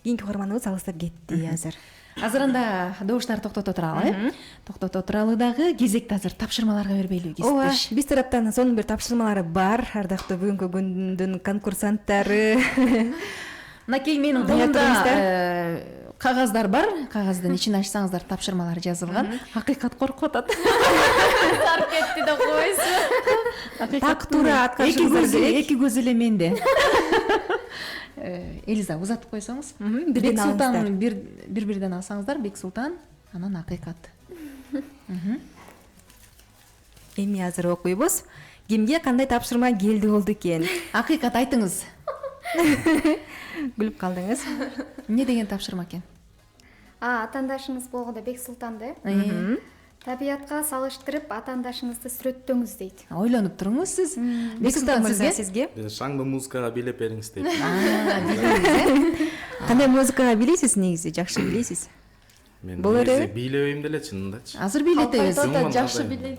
Speaker 2: Кийинки угарманыбыз алыстап кетти азыр.
Speaker 1: Азыр анда добуштарды токтото туралы, токтото туралы дагы кезекти азыр тапшырмаларга бербейлиби кесиптеш?
Speaker 2: Биз тараптан сонун бир тапшырмалары бар. Ардактуу бүгүнкү күндүн конкурсанттары.
Speaker 1: Мынакей менин колумда кагаздар бар. Кагаздын ичин ачсаңыздар тапшырмалар жазылган. Акыйкат коркуп атат.
Speaker 3: Сарп кетти да койсу.
Speaker 2: Так туура аткарышыңыздар керек.
Speaker 1: Эки көз эле менде. Элиза, узатып койсоңуз. Бексултан бир-бирден алсаңыздар, Бексултан, анан акыйкат.
Speaker 2: Эми азыр окуйбуз. Кимге кандай тапшырма келди болду экен?
Speaker 1: Акыйкат айтыңыз.
Speaker 2: Күлүп калдыңыз.
Speaker 1: Эмне деген тапшырма экен?
Speaker 3: Атаандашыңыз болгондо Бексултанды табиятка салыштырып атаандашыңызды сүрөттөңүз дейт.
Speaker 1: Ойлонуп туруңуз сиз.
Speaker 2: Бексултан сизге?
Speaker 4: Шаңды музыкага бийлеп бериңиз дейт.
Speaker 2: Кандай музыкага билесиз негизи? Жакшы билесиз?
Speaker 4: Мен бийлебейм деле чынындачы.
Speaker 1: Азыр бийлетебиз.
Speaker 7: Жакшы билет.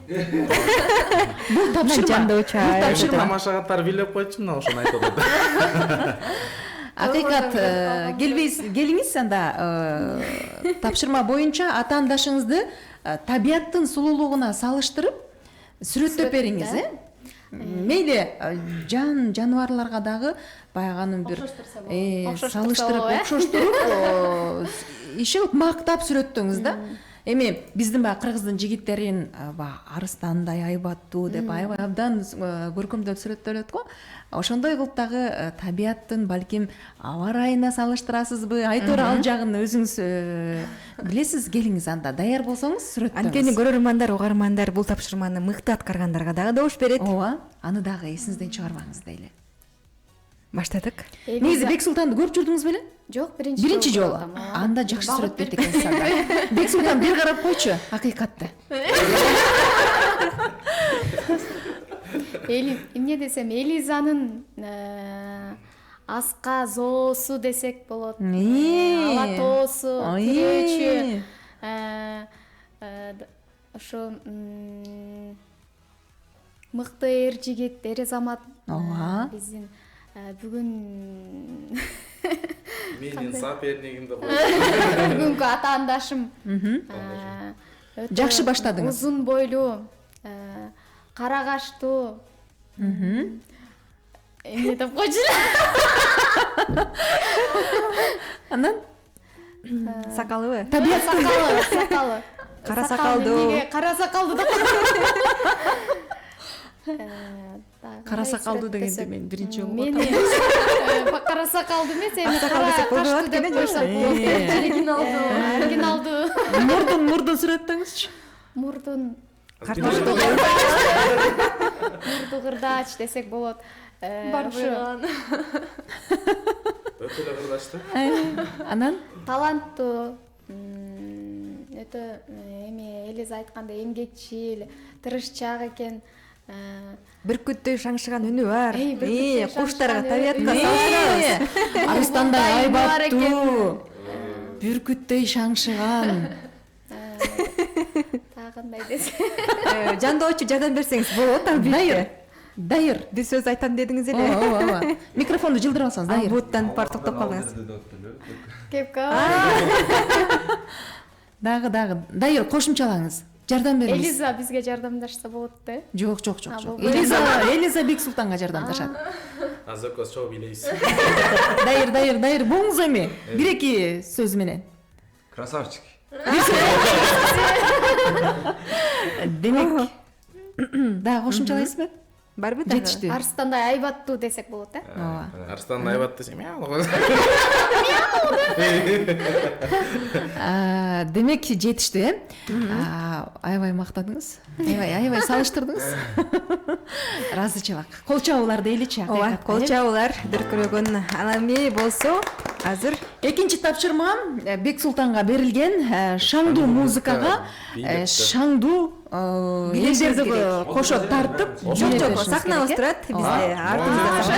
Speaker 1: Бул тапшырма.
Speaker 4: Тамашагаттар бийлеп койчу, мына ошону айтып атат.
Speaker 1: Акыйкат, келиңиз анда тапшырма боюнча атаандашыңызды табияттын сулуулугуна салыштырып сүрөттөп бериңиз, Мейли жаныбарларга дагы баягынын бир салыштырып, окшоштуруп, иши мактап сүрөттөңүз да. Эми биздин баягы кыргыздын жигиттерин арыстандай айбаттуу деп аябай абдан көркөмдөп сүрөттөлөт го. Ошондой кылып дагы табияттын балким аба ырайына салыштырасызбы, айтор ал жагын өзүңүз билесиз. Келиңиз анда даяр болсоңуз сүрөттөңүз.
Speaker 2: Анткени көрөрмандар, угармандар бул тапшырманы мыкты аткаргандарга дагы добуш берет.
Speaker 1: Ооба, аны дагы эсиңизден чыгарбаңыз дейли.
Speaker 2: Баштадык.
Speaker 1: Негизи Бексултанды көрүп жүрдүңүз беле?
Speaker 3: Жок,
Speaker 1: биринчи жолу. Анда жакшы сүрөттөйт экенсиз анда. Бексултан бир карап койчу, акыйкатты.
Speaker 3: Эмне десем, Элизанын аска зоосу десек болот. Алатоосу, тирөөчү. Ошо мыкты эр жигит, эр азамат биздин бүгүн
Speaker 4: Менин сопернигимди
Speaker 3: бүгүнкү атаандашым.
Speaker 1: Жакшы баштадыңыз.
Speaker 3: Узун бойлуу, кара каштуу. Эмне деп койчу?
Speaker 1: Анан
Speaker 2: сакалыбы?
Speaker 1: Табият
Speaker 3: сакалы.
Speaker 2: Кара сакалдуу.
Speaker 3: Кара сакалдуу да.
Speaker 1: Кара сакалдуу дегенде мен биринчи болуп
Speaker 3: атам. Мен кара сакалдуу эмес, эми кара каштуу деп койсок болот. Оригиналдуу.
Speaker 1: Мурдун сүрөттөңүзчү.
Speaker 3: Мурдун кырдач десек болот.
Speaker 7: Барбыган.
Speaker 4: Өтө эле кырдачтуу.
Speaker 1: Анан
Speaker 3: таланттуу, өтө эми Элиза айткандай эмгекчил, тырышчаак экен.
Speaker 2: Бүркүттөй шаңшыган үнү бар.
Speaker 3: бүркүттөй
Speaker 2: Куштарга,
Speaker 3: шаңшыган
Speaker 2: табиятка
Speaker 3: үнү.
Speaker 2: салыштырабыз.
Speaker 1: Арыстандай айбаттуу,
Speaker 3: экен.
Speaker 1: бүркүттөй шаңшыган.
Speaker 3: Тағы кандай десе.
Speaker 2: Жандоочу жардам берсеңиз болот, албетте.
Speaker 1: Дайыр.
Speaker 2: Бир сөз айтам дедиңиз эле.
Speaker 1: Ооба. Микрофонду жылдырып алсаңыз, дайыр.
Speaker 2: Буттан бар токтоп калдыңыз.
Speaker 3: Кепка.
Speaker 1: Дагы. Дайыр, кошумчалаңыз. Жардам бериңиз.
Speaker 3: Элиза бизге жардамдашса болот да.
Speaker 1: Жок. Элиза Бексултанга жардамдашат.
Speaker 4: Азыркос чоу билейсиз.
Speaker 1: Дайыр, болуңуз эми. Бир-эки сөз менен.
Speaker 6: Красавчик.
Speaker 1: Демек, дагы кошумчалайсызбы?
Speaker 2: Барбы да?
Speaker 1: Жетиштүү.
Speaker 3: Арыстандай айбаттуу десек болот, э?
Speaker 4: Арыстандай айбат десе мяу.
Speaker 1: Демек, жетиштүү, э? Аябай мактадыңыз. Аябай салыштырдыңыз. Ыраазычылык. Кол чабуулар дейличи.
Speaker 2: Ооба, кол чабуулар дүркүрөгөн. Ал эми болсо азыр
Speaker 1: экинчи тапшырма Бексултанга берилген. Шаңдуу музыкага шаңдуу элдерди кошо тартып,
Speaker 2: жок, сахнабыз турат бизде, артыбызда.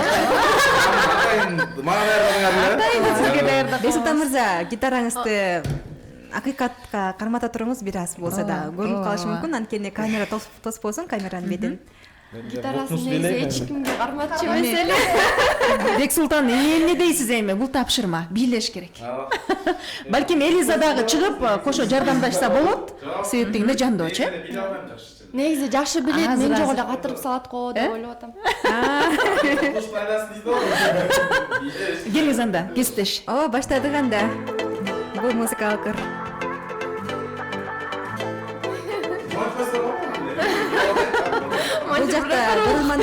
Speaker 2: Бексултан мырза, гитараңызды акыйкатка кармата туруңуз бир аз болсо да көрүнүп калышы мүмкүн, анткени камера тоспосун камеранын бетин.
Speaker 7: Гитарасын негизи эч кимге карматчу эмес эле.
Speaker 1: Бексултан, эмне дейсиз эми? Бул тапшырма, бийлеш керек. Балким Элиза дагы чыгып, кошо жардамдашса болот. Себептигинде жандоочу.
Speaker 7: Негизи жакшы билет, мен жок эле катырып салат го деп ойлоп атам.
Speaker 1: Келиңиз анда, кесиптеш.
Speaker 2: Ооба, баштадык анда. Бул музыкалык ыр. Бул жакта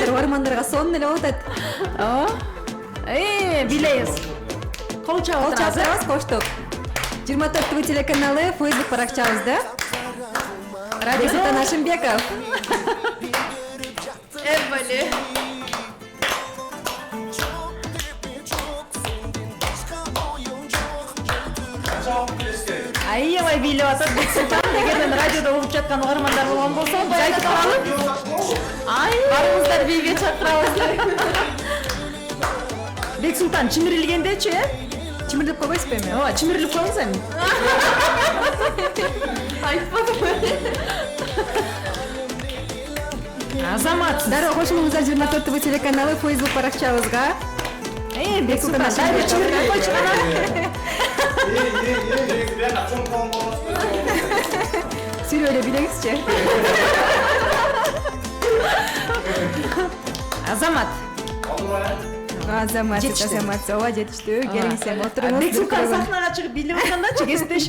Speaker 2: көрөрмандарга сонун эле болуп атат.
Speaker 1: Билейбиз. Кол чабабыз,
Speaker 2: коштук. 24 телеканалы, Facebook баракчабызда. Бексултан Ашимбеков.
Speaker 3: Эбали.
Speaker 1: Аябай бийлеп атат Бексултан. Эгерден радиодо угуп жаткан угармандар болгон болсо, айтып калып. Барыңыздар бийге чакырабыз. Бексултан чимирилгендечи, э?
Speaker 2: Чимирлеп койбойсузбу эми?
Speaker 1: Ооба, чимирилип коюңуз эми.
Speaker 3: Айтпадым.
Speaker 1: Азамат,
Speaker 2: дароо кошулуңуздар 24 телеканалы, Facebook баракчабызга.
Speaker 1: Бексултан, дайыр чимирилип койчу кана.
Speaker 2: Сүйрөп эле билеңизчи.
Speaker 1: Азамат.
Speaker 2: Азамат, ооба жетиштүү. Келиңиз эми отуруңуз.
Speaker 1: Бексултан сахнага чыгып бийлеп аткандачы, кесиптеш.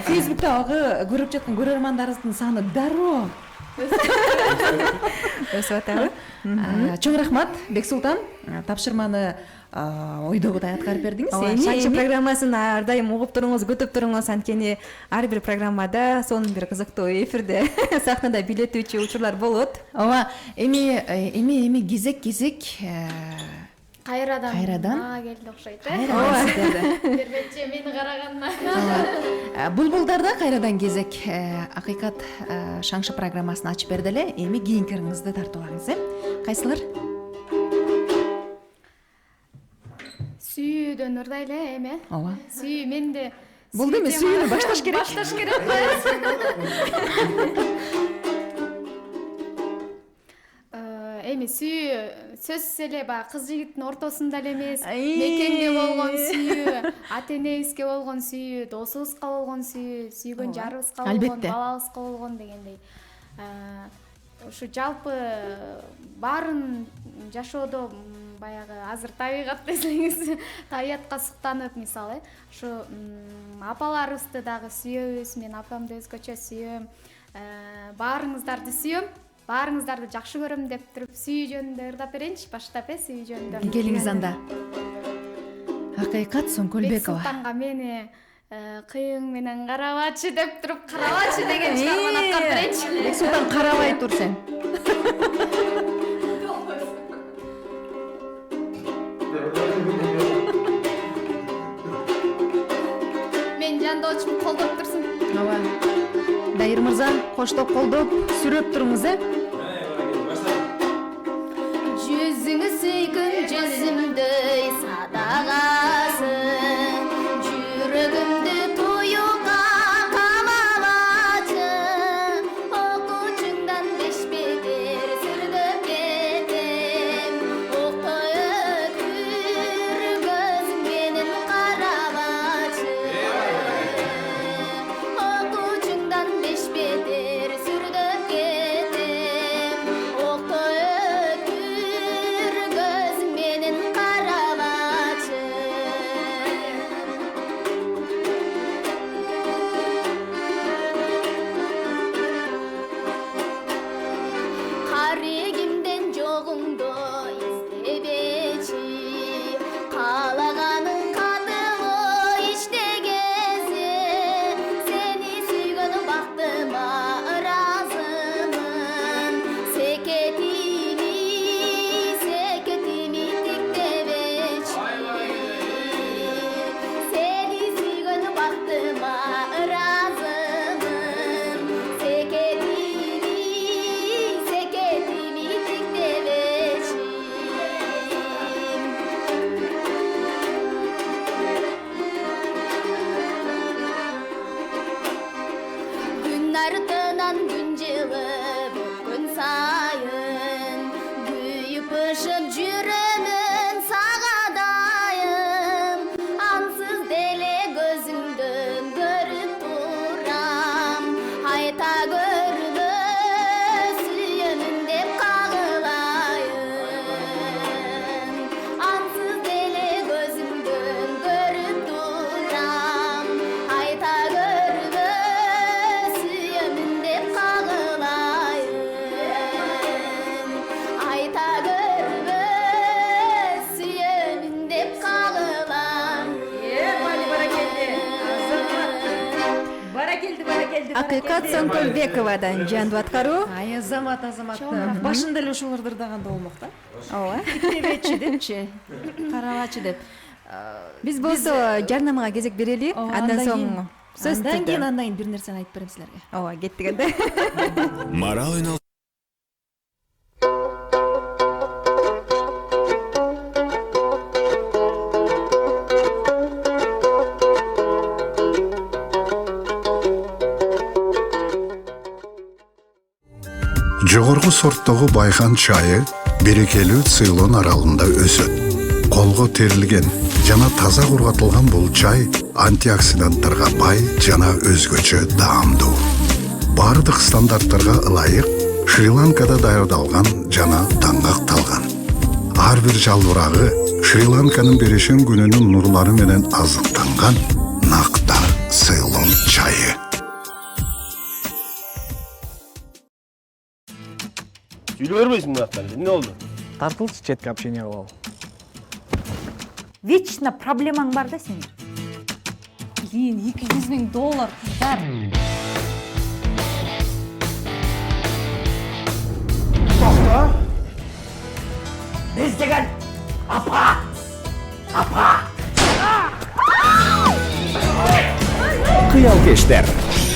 Speaker 1: Facebook'tагы көрүп жаткан көрөрмандарыбыздын саны дароо
Speaker 2: өсүп атабы.
Speaker 1: Чоң рахмат, Бексултан. Тапшырманы ойдогудай аткарып бердиңиз.
Speaker 2: Шаңчы программасын ар дайым угуп туруңуз, күтүп туруңуз, анткени ар бир программада сонун бир кызыктуу эфирде сахнада бийлетүүчү учурлар болот.
Speaker 1: Ооба, эми кезек
Speaker 3: Кайрадан келди окшойт, э?
Speaker 1: Ооба.
Speaker 3: Бербечи мени караганына.
Speaker 1: Булбулдарда кайрадан кезек акыйкат шаңшы программасын ачып берди эле. Эми кийинки ырыңызды тартып алыңыз, э? Кайсылар?
Speaker 3: Сүйүүдөн ырдайлы эми.
Speaker 1: Ооба.
Speaker 3: Сүйүү менде.
Speaker 1: Болду эми, сүйүүнү башташ керек.
Speaker 3: Башташ керек. Эми сүйүү сөзсүз эле баягы кыз жигиттин ортосунда эле эмес, мекенге болгон сүйүү, ата-энебизге болгон сүйүү, досубузга болгон сүйүү, сүйгөн жарыбызга болгон, балабызга болгон дегендей. Ушу жалпы баарын жашоодо баягы азыр табигат десеңиз, табиятка суктанып, мисалы, ушу апаларыбызды дагы сүйөбүз, мен апамды өзгөчө сүйөм, баарыңыздарды сүйөм. Баарыңыздарды жакшы көрөм деп туруп сүйүү жөнүндө ырдап берейинчи, баштап сүйүү жөнүндө.
Speaker 1: Келиңиз анда. Акыйкат Соңкөлбекова.
Speaker 3: Бексултанга мени кыйың менен карабачы деп туруп, карабачы деген чыгарманы аткарып берейинчи.
Speaker 1: Бексултан карабай тур сен.
Speaker 3: Мен жандоочум колдоп турсун.
Speaker 1: Ооба. Дайыр мырза, коштоп колдоп, сүрөп туруңуз, э?
Speaker 17: артынан күн жылып өткөн сайын күйүп ышып жүрөмүн сага дайым ансыз деле көзүңдөн көрүп турам айта көрбө сүйөмүн деп кагылайын ансыз деле көзүңдөн көрүп турам айта көрбө сүйөмүн деп кагылайын айта көрбө сүйөмүн деп кагылайын
Speaker 2: Акыйкат Соңкөлбековадан жанды аткаруу.
Speaker 1: Ай азамат башында эле ушул ырдырдаганда болмок да.
Speaker 2: Ооба.
Speaker 1: Китебечи депчи, карабачы деп.
Speaker 2: Биз болсо жарнамага кезек берели. Андан соң сөз
Speaker 1: андан кийин бир нерсени айтып берем силерге.
Speaker 2: Ооба, кеттик анда.
Speaker 5: Марал Ünal
Speaker 10: Жогорку сорттогу байхан чайы берекелүү Цейлон аралында өсөт. Колго терилген жана таза кургатылган бул чай антиоксиданттарга бай жана өзгөчө даамдуу. Бардык стандарттарга ылайык Шри-Ланкада даярдалган жана таңгакталган. Ар бир жалбырагы Шри-Ланканын берешен күнүнүн нурлары менен азыктанган накта Цейлон чайы.
Speaker 18: Сүйлөй бербейсиң мынактан, эмне болду?
Speaker 11: Тартылчы четке общение кылалы.
Speaker 12: Вечно проблемаң бар да сенин.
Speaker 1: Блин, $200,000 кыздар.
Speaker 18: Токто. Биз деген апа.
Speaker 5: Кыялкештер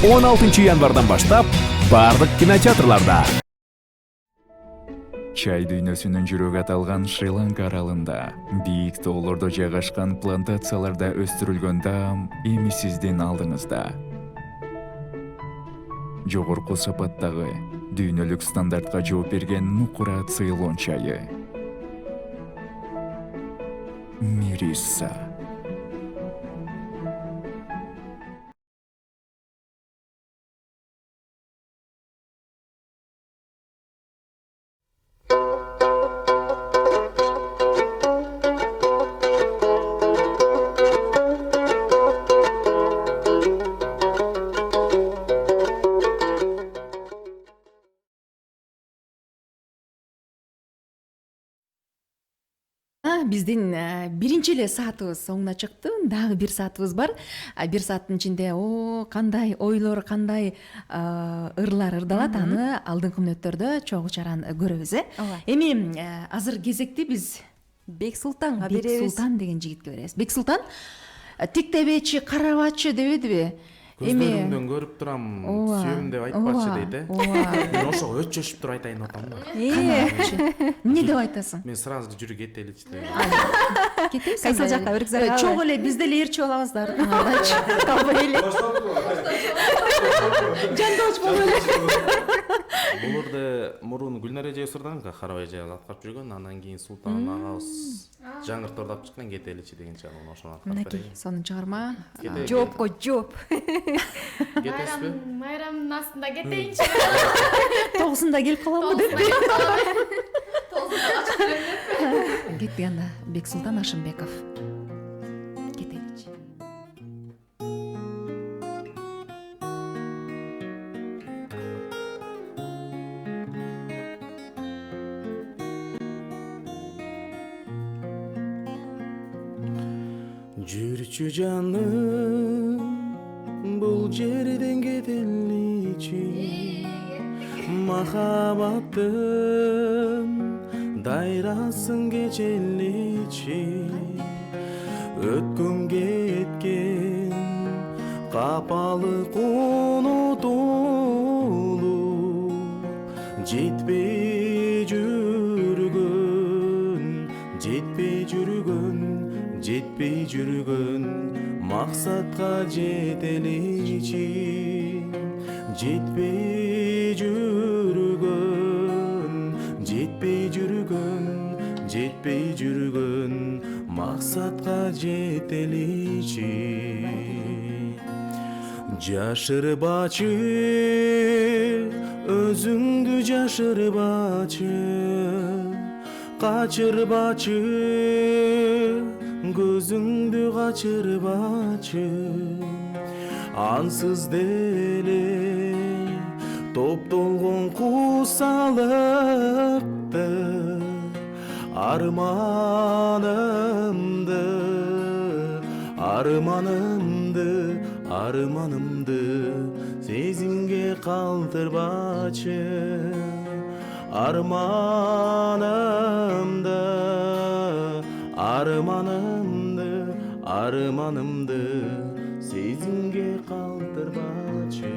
Speaker 5: 16 январдан баштап бардык кинотеатрларда. Чай дүйнөсүнүн жүрөгү аталган Шри-Ланка аралында бийик тоолордо жайгашкан плантацияларда өстүрүлгөн даам эми сиздин алдыңызда. Жогорку сапаттагы дүйнөлүк стандартка жооп берген нукура Цейлон чайы. Мириса.
Speaker 1: Биздин биринчи эле саатыбыз соңуна чыкты. Дагы бир саатыбыз бар. Бир сааттын ичинде кандай ойлор, кандай ырлар ырдалат, аны алдыңкы мүнөттөрдө чогуу чаран көрөбүз. Эми азыр кезекти биз
Speaker 2: Бексултанга беребиз.
Speaker 1: Бексултан деген жигитке беребиз. Бексултан тиктебечи, карабачы дебедиби?
Speaker 4: Көздөрүңдөн көрүп турам, сүйөм деп айтпачы дейт. Мен ошо өчөшүп туруп айтайын деп атам да.
Speaker 1: Эмне деп айтасың?
Speaker 4: Мен сразу жүрү кетеличи деп.
Speaker 1: Кетесиң.
Speaker 2: Кайсыл жакка, бир зарга?
Speaker 1: Чогуу эле биз деле ээрчип алабыз да, артыңардачы. Калбай эле. Жандош боло эле.
Speaker 4: Булурду мурун Гүлнар эже ысырданга карабай жайга аткарып жүргөн, андан кийин Султан агабыз жаңыртып ордоп чыккан кетеличи деген чыгым ошону аткарып
Speaker 1: Мынакей,
Speaker 4: берейин.
Speaker 1: сонун чыгарма.
Speaker 2: Жоопко жооп.
Speaker 4: Кетесизби?
Speaker 3: Майрамдын астында кетейинчи.
Speaker 1: 9-сунда келип каламбы депти. Кеттик анда. Бексултан Ашымбеков. Кетеличи.
Speaker 14: Жүрчү жаным бул жерден кетеличи, махабаттын дайрасын кечеличи, өткөн кеткен капалык унутулуп жетпей жүргөн максатка жетеличи. жетпей жүргөн максатка жетеличи жашырбачы өзүңдү жашырбачы качырбачы көзүңдү качырбачы ансыз деле топтолгон куусалыкты арманымды сезимге калтырбачы арманымды сезимге калтырбачы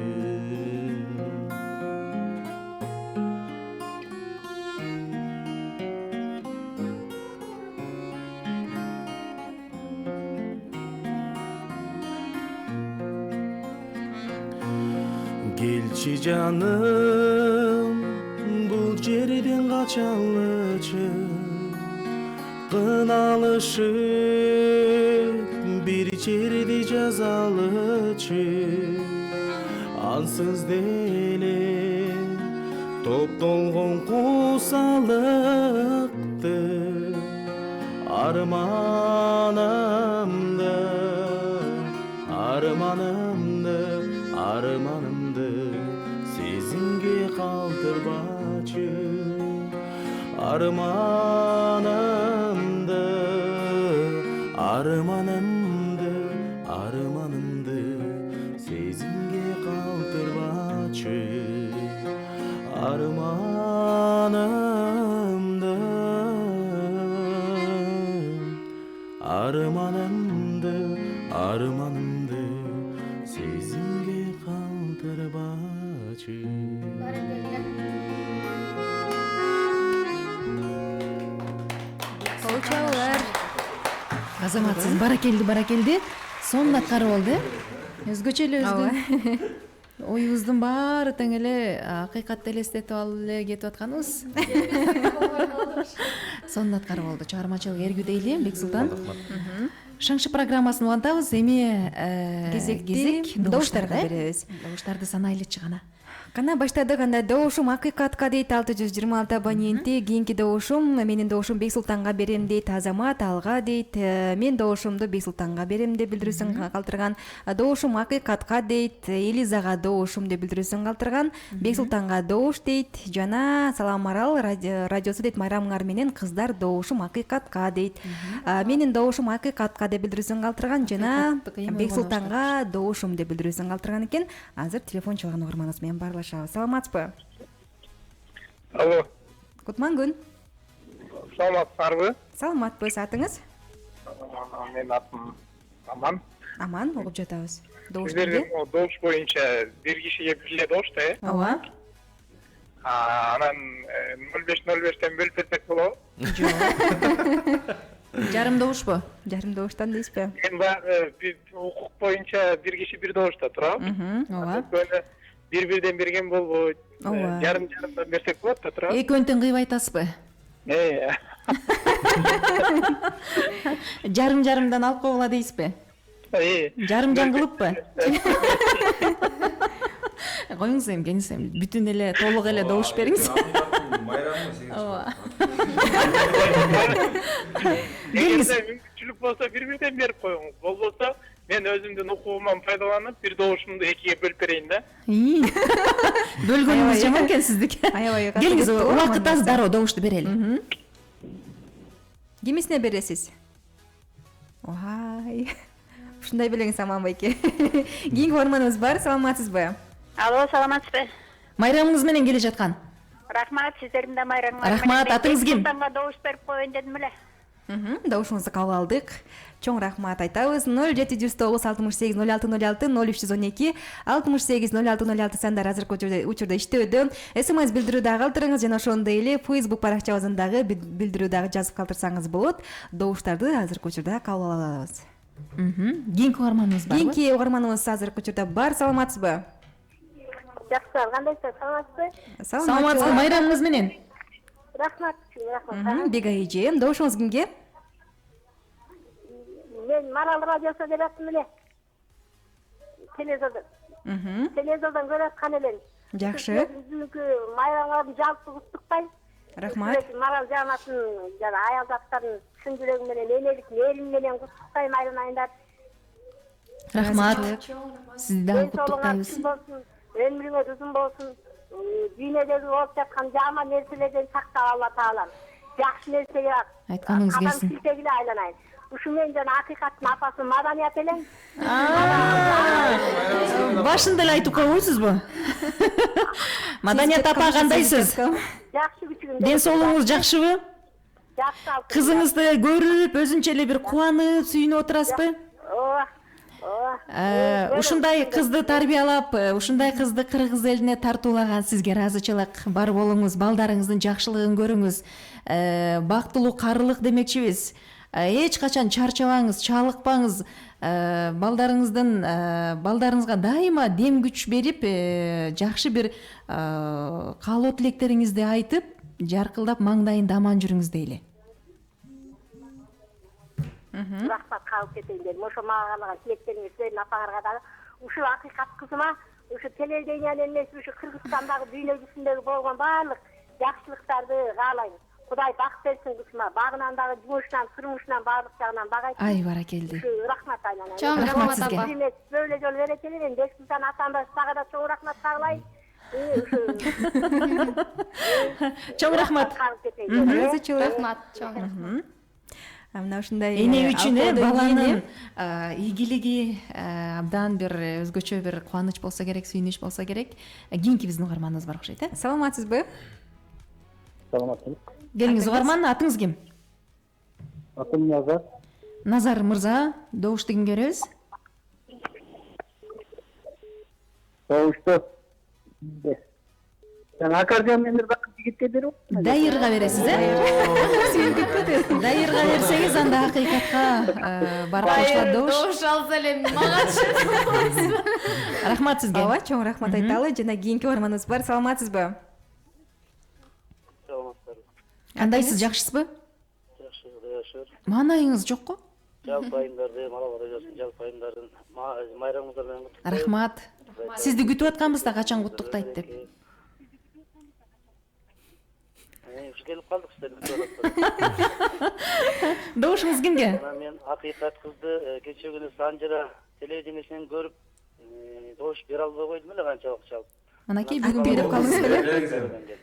Speaker 14: келчи жаным бул жерден качалычы кыналышып бир жерде жазалычы ансыз деле топтолгон куусалыкты арманымды сезимге калтырбачы арманымды сезимге калтырбачы арманымды сезимге калтырбачы
Speaker 2: Получалар.
Speaker 1: Азаматсыз баракелди сонун аткарып болду өзгөчө эле оюбуздун баары тең эле акыйкатты элестетип алып эле кетип атканыбыз сонун аткарып болду чыгармачылык эргүү дейли Бексултан. Шаңшы программасын улантабыз. Эми кезек добуштарга беребиз. Добуштарды санайлычы гана.
Speaker 2: Кана баштадык анда добушум акыйкатка дейт 626 абоненти. Кийинки добушум менин добушум Бексултанга берем дейт Азамат, алга дейт. Мен добушумду Бексултанга берем деп билдирүүсүн калтырган. Добушум акыйкатка дейт. Элизага добушум деп билдирүүсүн калтырган. Бексултанга добуш дейт. Жана Салам Арал радиосу дейт Майрамыңар менен кыздар добушум акыйкатка дейт. Менин добушум акыйкатка деп билдирүүсүн калтырган жана Бексултанга добушум деп билдирүүсүн калтырган экен. Азыр телефон чалган угарманыбыз менен барлашабыз. Саламатсызбы?
Speaker 16: Алло.
Speaker 2: Кутман күн.
Speaker 16: Саламатсызбы?
Speaker 2: Саламатпыз. Атыңыз?
Speaker 16: Менин атым Аман.
Speaker 2: Аман, угуп жатабыз.
Speaker 16: Сиздердин добуш боюнча бир кишиге бир эле добуш да,
Speaker 2: Ооба.
Speaker 16: Анан 05:05 бөлүп берсек болобу?
Speaker 2: Жок.
Speaker 1: Жарым добушпу?
Speaker 2: Жарым добуштан дейсизби?
Speaker 16: Мен баягы укук боюнча бир киши бир добушта турат.
Speaker 2: Ооба.
Speaker 16: Бир-бирден берген болбойт. Жарым-жарымдан берсек болот да турат.
Speaker 1: Экөөнү тең кыйып айтасызбы? Жарым-жарымдан алып койгула дейсизби? Жарым-жан кылыппы? Коюңуз эми, кеңиз эми бүтүн эле толук эле добуш бериңиз. Ооба.
Speaker 16: Мүмкүнчүлүк болсо бир-бирден берип коюңуз. Болбосо мен өзүмдүн укугуман пайдаланып бир добушумду экиге бөлүп берейин да.
Speaker 1: Бөлгөнүңүз жаман экен сиздики. Келиңиз, убакыт аз, дароо добушту берели.
Speaker 2: Кимисине бересиз? Ой. Ушундай белеңиз Аман байке. Кийинки угарманыбыз бар. Саламатсызбы?
Speaker 19: Алло, саламатсызбы?
Speaker 1: Майрамыңыз менен келе жаткан.
Speaker 19: Рахмат, сиздердин да майрамыңар.
Speaker 1: Рахмат, атыңыз ким?
Speaker 19: Бексултанга добуш берип коеюн дедим эле.
Speaker 2: Добушуңузду кабыл алдык. Чоң рахмат айтабыз. 0709 68 0606 0312 68 0606 сандар азыркы учурда иштөөдө. СМС билдирүү дагы калтырыңыз жана ошондой эле Facebook баракчабызындагы билдирүү дагы жазып калтырсаңыз болот. Добуштарды азыркы учурда кабыл алабыз.
Speaker 1: Кийинки угарманыбыз барбы?
Speaker 2: Кийинки угарманыбыз азыркы учурда бар. Саламатсызбы?
Speaker 19: Жакшы, кандайсыз, саламатсызбы?
Speaker 1: Саламатсызбы, майрамыңыз менен.
Speaker 19: Рахмат, рахмат.
Speaker 2: Бегай эже, добушуңуз кимге?
Speaker 19: Мен Марал радиосуна деп аттым эле. Телевизордон көрүп аткан элем.
Speaker 2: Жакшы.
Speaker 19: Бүгүнкү майрамыңарды жалпы куттуктайм.
Speaker 2: Рахмат.
Speaker 19: Марал жамаатын жана аял заттарын чын жүрөгүм менен, энелик мээрим менен куттуктайм айрым айында.
Speaker 1: Рахмат. Сизди дагы куттуктайбыз.
Speaker 19: Өмүрүңөз узун болсун. Дүйнөдөгү болуп жаткан жаман нерселерден сактап Алла таалам. Жакшы нерсеге
Speaker 1: айтканыңыз келсин.
Speaker 19: Кадам айланайын. Ушу мен жана акыйкаттын апасы Маданият элең.
Speaker 1: Башында эле айтып койбойсузбу? Маданият апа кандайсыз?
Speaker 19: Жакшы күчүгүм.
Speaker 1: Ден соолугуңуз жакшыбы?
Speaker 19: Жакшы.
Speaker 1: Кызыңызды көрүп, өзүнчө эле бир кубанып, сүйүнүп отурасызбы? Ушундай кызды тарбиялап, ушундай кызды кыргыз элине тартуулаган сизге ыраазычылык бар болуңуз, балдарыңыздын жакшылыгын көрүңүз, бактылуу карылык демекчибиз. Эч качан чарчабаңыз, чалыкпаңыз, балдарыңызга дайыма дем күч берип, жакшы бир каалоо тилектериңизди айтып, жаркылдап маңдайында аман жүрүңүз дейли.
Speaker 19: Рахмат, калып кетейин дедим. Ошо мага калган тилектериңиз берин апаңарга дагы. Ушу акыйкат кызыма, ушу телевидениянын эмес, ушу Кыргызстандагы дүйнө жүзүндөгү болгон баардык жакшылыктарды каалайм. Кудай бак берсин кызыма. Багынан дагы жумушунан, турмушунан баардык жагынан багайт.
Speaker 1: Ай, баракелди.
Speaker 19: Рахмат айнанайын.
Speaker 3: Чоң рахмат апа.
Speaker 19: Бөлө жол берекелерин, Бексултан атамда сага да чоң рахмат каалайм.
Speaker 1: Чоң рахмат.
Speaker 3: Рахмат, чоң.
Speaker 2: Мына ушундай
Speaker 1: эне үчүн баланын ийгилиги абдан бир өзгөчө бир кубаныч болсо керек, сүйүнүч болсо керек. Кийинки биздин угарманыбыз бар окшойт, э?
Speaker 2: Саламатсызбы?
Speaker 15: Саламатсызбы.
Speaker 1: Келиңиз, угарман, атыңыз ким?
Speaker 15: Атым Назар.
Speaker 1: Назар мырза, добушту кимге беребиз?
Speaker 15: Добушту. Жана аккордеон менен бакыт жигитке берип.
Speaker 1: Дайырга бересиз, э? Дайырга берсеңиз, анда акыйкатка барып коюшат добуш.
Speaker 3: Добуш алса эле магачы.
Speaker 1: Рахмат сизге.
Speaker 2: Ооба, чоң рахмат айталы. Жана кийинки угарманыбыз бар. Саламатсызбы?
Speaker 1: Кандайсыз, жакшысызбы?
Speaker 15: Жакшы, жакшы.
Speaker 1: Маанайыңыз жокко?
Speaker 15: Жалпы айымдарды, Марал радиосунун жалпы айымдарын майрамыңыздар менен куттуктайм.
Speaker 1: Рахмат. Сизди күтүп атканбыз да качан куттуктайт деп.
Speaker 15: Келип калдык сиздерди күтүп атып.
Speaker 1: Добушуңуз кимге?
Speaker 15: Мен акыйкат кызды кече күнү Санжыра телевидениесинен көрүп, добуш бере албай койдум эле канчалык чалып.
Speaker 1: Анакей бүгүн берип калдыңыз беле?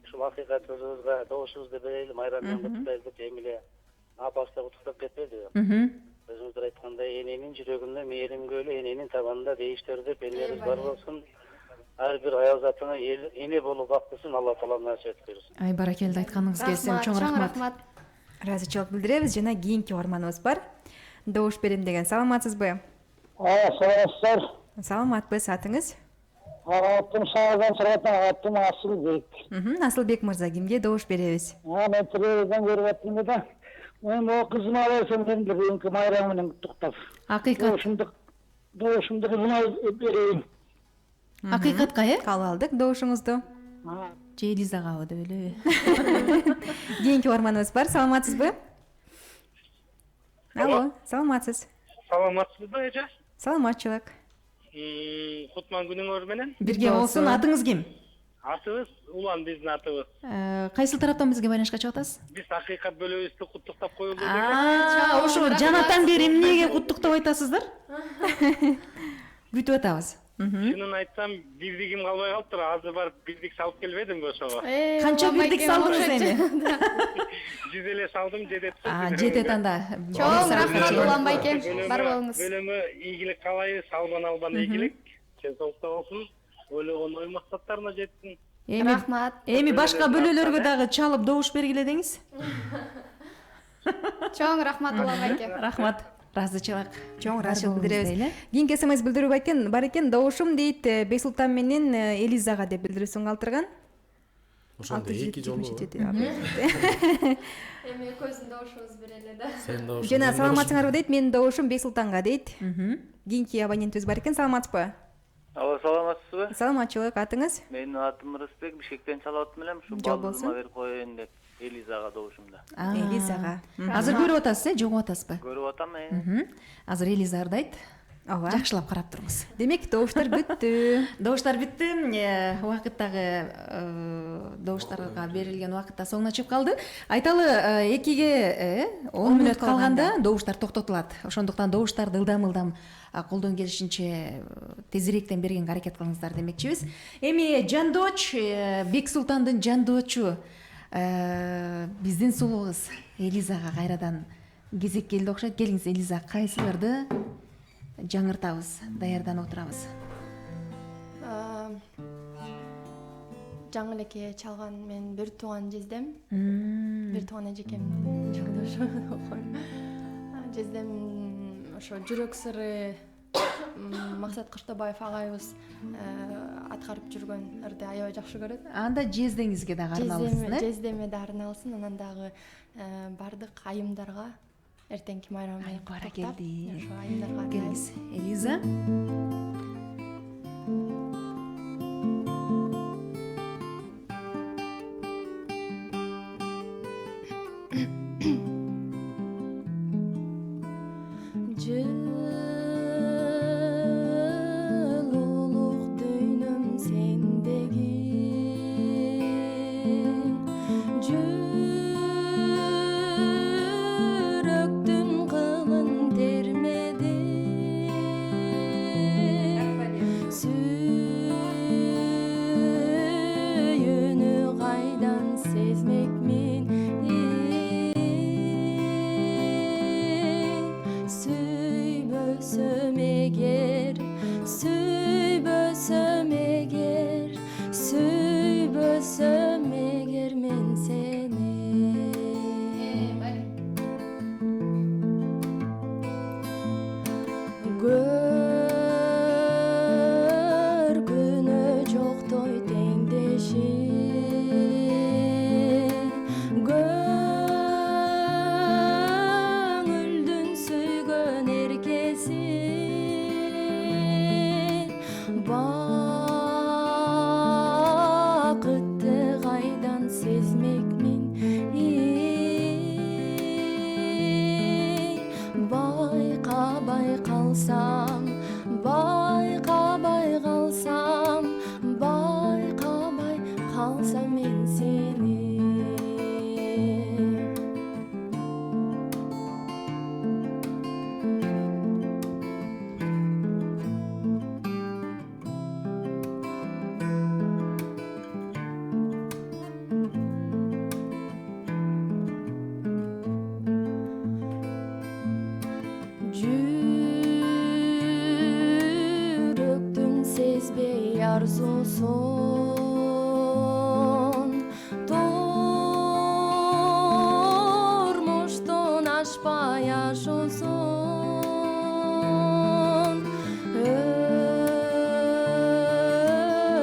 Speaker 15: Ушул акыйкат кызыбызга добушубузду берели, майрам менен куттуктайлы деп эмиле апасы да куттуктап кетпеди. Өзүңүздөр айткандай, эненин жүрөгүндө мээрим көлү, эненин табанында дейиштер деп энеңиз бар болсун. Ар бир аял затына эне болуп бактысын, Алла таала насип берсин.
Speaker 1: Ай, баракелди, айтканыңыз келсин. Чоң рахмат.
Speaker 2: Ыраазычылык билдиребиз. Жана кийинки угарманыбыз бар. Добуш берем деген. Саламатсызбы?
Speaker 15: Саламатсыздар.
Speaker 2: Саламатпыз, атыңыз?
Speaker 15: Аттым Шаазан Саратын, аттым Асылбек.
Speaker 2: Асылбек мырза, кимге добуш беребиз?
Speaker 15: Мен телевизордон көрүп аттым да. Мен могу кызыма алсам мен бүгүнкү майрамы менен куттуктап.
Speaker 1: Акыйкат.
Speaker 15: Добушумду кызыма берейин.
Speaker 1: Акыйкатка, э?
Speaker 2: Кабыл алдык добушуңузду.
Speaker 1: Же Лизага деп элеби?
Speaker 2: Кийинки угарманыбыз бар. Саламатсызбы? Алло, саламатсыз.
Speaker 16: Саламатсызбы, эже?
Speaker 2: Саламатчылык.
Speaker 16: Кутман күнүңөр менен.
Speaker 1: Бирге болсун. Атыңыз ким?
Speaker 16: Атыбыз Улан, биздин атыбыз.
Speaker 1: Кайсыл тараптан бизге байланышка чыгып атасыз?
Speaker 16: Биз акыйкат бөлөбүздү куттуктап коелу.
Speaker 1: Ошо жанатан бери эмнеге куттуктап айтасыздар? Күтүп атабыз.
Speaker 16: Шынын айтсам, бирдигим калбай калыптыр. Азыр барып бирдик салып келбедимби ошого?
Speaker 1: Канча бирдик салдыңыз эми?
Speaker 16: 100 эле салдым, жетет.
Speaker 1: Жетет анда.
Speaker 3: Чоң рахмат Улан байке, бар болуңуз.
Speaker 16: Бөлөмү ийгилик каалайбыз, албан ийгилик. Чен соолукта болсун. Ойлогон ой максаттарына жетсин.
Speaker 3: Рахмат.
Speaker 1: Эми башка бөлөлөргө дагы чалып добуш бергиле деңиз.
Speaker 3: Чоң рахмат Улан байке.
Speaker 1: Рахмат. Ыраазычылык.
Speaker 2: Чоң ыраазычылык билдиребиз. Кийинки СМС билдирүү бар экен. Добушум дейт Бексултан менен Элизага деп билдирүүсүн калтырган.
Speaker 4: Ошондо эки жолу.
Speaker 3: Эми экөөбүздүн добушубуз берели да.
Speaker 2: Жана саламатсыңарбы дейт. Менин добушум Бексултанга дейт. Кийинки абонентибиз бар экен. Саламатсызбы?
Speaker 20: Ооба, саламатсызбы?
Speaker 2: Саламатчылык, атыңыз?
Speaker 20: Менин атым Рысбек, Бишкектен чалып атам элем. Ушу балдырма берип коеюн деп Элизага добушумда.
Speaker 2: Элизага.
Speaker 1: Азыр көрүп атасыз, жогуп атасызбы?
Speaker 20: Көрүп атам.
Speaker 1: Азыр Элиза ырдайт.
Speaker 2: Ооба.
Speaker 1: Жакшылап карап туруңуз.
Speaker 2: Демек, добуштар бүттү.
Speaker 1: Добуштар бүттү. Убакыттагы добуштарга берилген убакытта соңуна чыгып калды. Айталы 2-ге 10 мүнөт калганда добуштар токтотулат. Ошондуктан добуштарды ылдам колдон келишинче тезирээктен бергенге аракет кылыңыздар демекчибиз. Эми жандооч, Бек Султандын жандоочу биздин сулуубуз Элизага кайрадан кезек келди окшойт. Келиңиз, Элиза, кайсыларды жаңыртабыз, даярданып отурабыз.
Speaker 7: Жаңы элеке чалган мен бир тууган жездем. Бир тууган эжекемдин жолдошу. Жездем ошо жүрөк сыры Максат Кыштабаев агайыбыз аткарып жүргөн ырды аябай жакшы көрөт.
Speaker 1: Анда жездеңизге дагы арналсын,
Speaker 7: Жездеме да арналсын, анан дагы бардык айымдарга эртеңки майрам менен
Speaker 1: баракелди.
Speaker 7: Ошо айымдарга
Speaker 1: келиңиз, Элиза.
Speaker 7: Arzusun Tormuştun aşpa yaşusun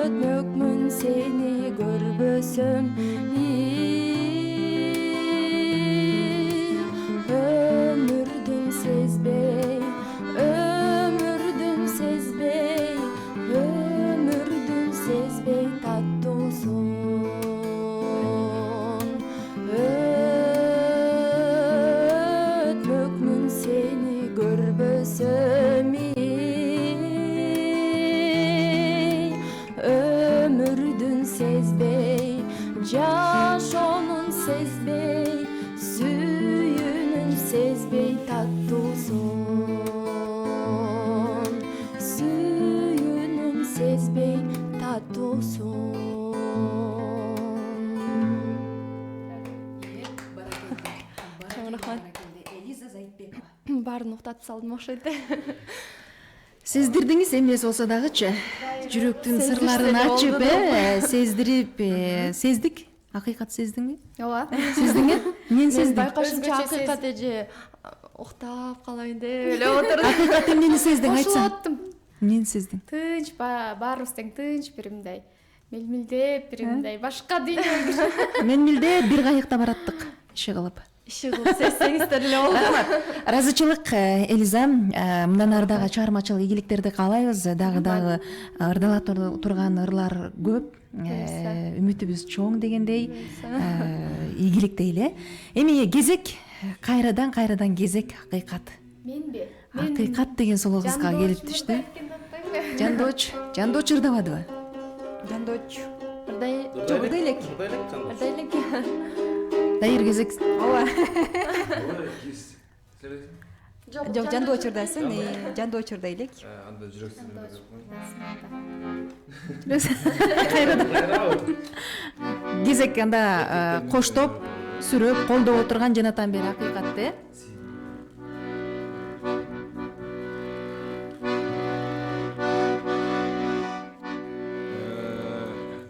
Speaker 7: Ötmökmün seni görbösüm Ömürdüm sezbey Ömürdüm sezbey Ömürdüm sezbey tatlısun Ötmökmün seni görbösüm Ömürdün sezbey Jaşonun sezbey Süyünün sezbey tatlısun Süyünün sezbey tatlısun Баарын уктатып салдым окшойт.
Speaker 1: Сездирдиңиз эмес болсо дагычы жүрөктүн сырларын ачып, сездирип, сездик. Акыйкат сездиңби?
Speaker 3: Ооба.
Speaker 1: Сездиңби? Мен сездим.
Speaker 7: Байкашымча акыйкат эже уктап калайын деп эле отурдум.
Speaker 1: Акыйкат эмнени сездиң, айтсаң?
Speaker 3: Кошулаттым.
Speaker 1: Эмнени сездиң?
Speaker 3: Тынч, баарыбыз тең тынч биримдей. Мелмилдеп биримдей. Башка дүйнөгө
Speaker 1: Мелмилдеп бир кайыкта бараттык иши кылып.
Speaker 7: иши кылып сезсеңиздер эле болду.
Speaker 1: Ыраазычылык Элиза, мындан ары дагы чыгармачылык ийгиликтерди каалайбыз. Дагы ырдала турган ырлар көп. Үмүтүбүз чоң дегендей. Ийгиликтей эле. Эми кезек кайрадан кезек акыйкат.
Speaker 3: Менби?
Speaker 1: Акыйкат деген сол кызга келип түштү. Жандоч ырдабадыбы?
Speaker 7: Жандоч. Ырдай элек.
Speaker 1: Дайыр кезек.
Speaker 2: Ооба. Жок, жандоч ырдайсың, жандоч ырдай элек.
Speaker 6: Анда жүрөксүз.
Speaker 1: Кезек анда коштоп, сүрөп, колдоп отурган жанатан бери акыйкатты.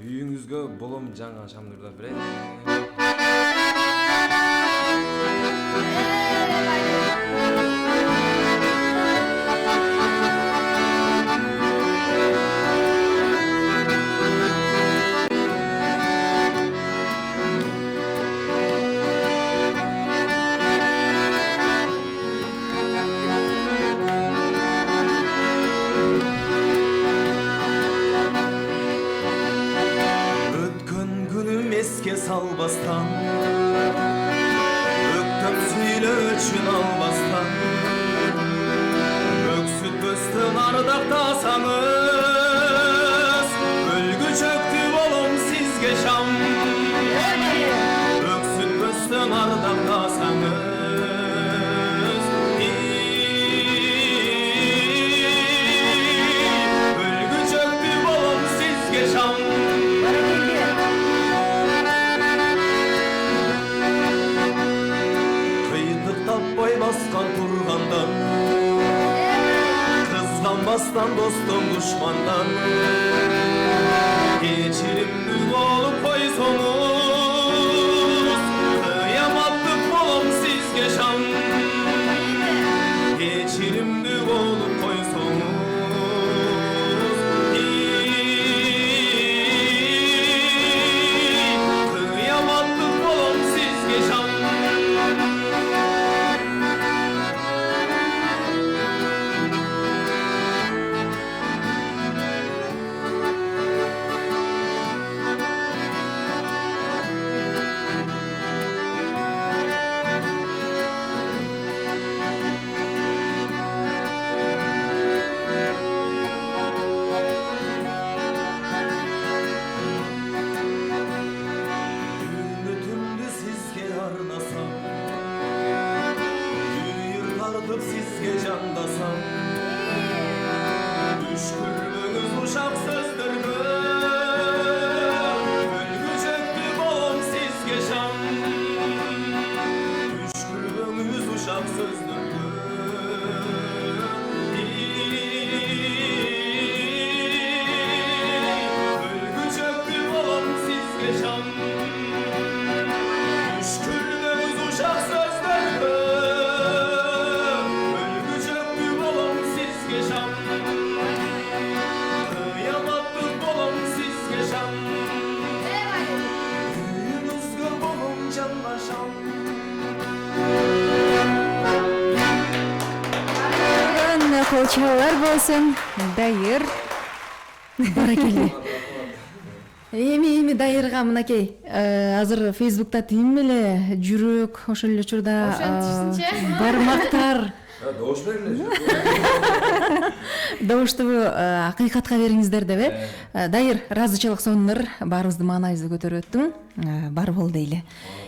Speaker 6: Үйүңүзгө болом жаңа шамдырда берейин.
Speaker 14: Salbastan Öktüm süylöçün albastan Öksüt böstün ardaktasanız Ölgü çöktü bolum sizge şam Öksüt böstün ardaktasanız Ölgü çöktü bolum sizge şam Baskan turgandan Kızganbastan dostum düşmandan Geçirimli olup koysonuz Kıyamatlık bolum sizge şam Geçirimli olup koysonuz Kıyamatlık bolum sizge şam Sizge candasam Düşkürlüğünüz uşak sözdürgü Ölgü çöktü bolum sizge şam Düşkürlüğünüz uşak sözdürgü Ölgü çöktü bolum sizge şam Düşkürlüğünüz uşak sözdürgü
Speaker 2: Колчалар болсын, дайыр.
Speaker 1: Баракелде. Эми дайырга мынакей азыр Фейсбукта тим эле жүрөк, ошол эле учурда бармактар.
Speaker 6: Добуш бергиле.
Speaker 1: Добушту акыйкатка бериңиздер деп. Дайыр, ыраазычылык сонунур, баарыбыздын маанайыбызды көтөрүп өттүң. Бар бол дейли.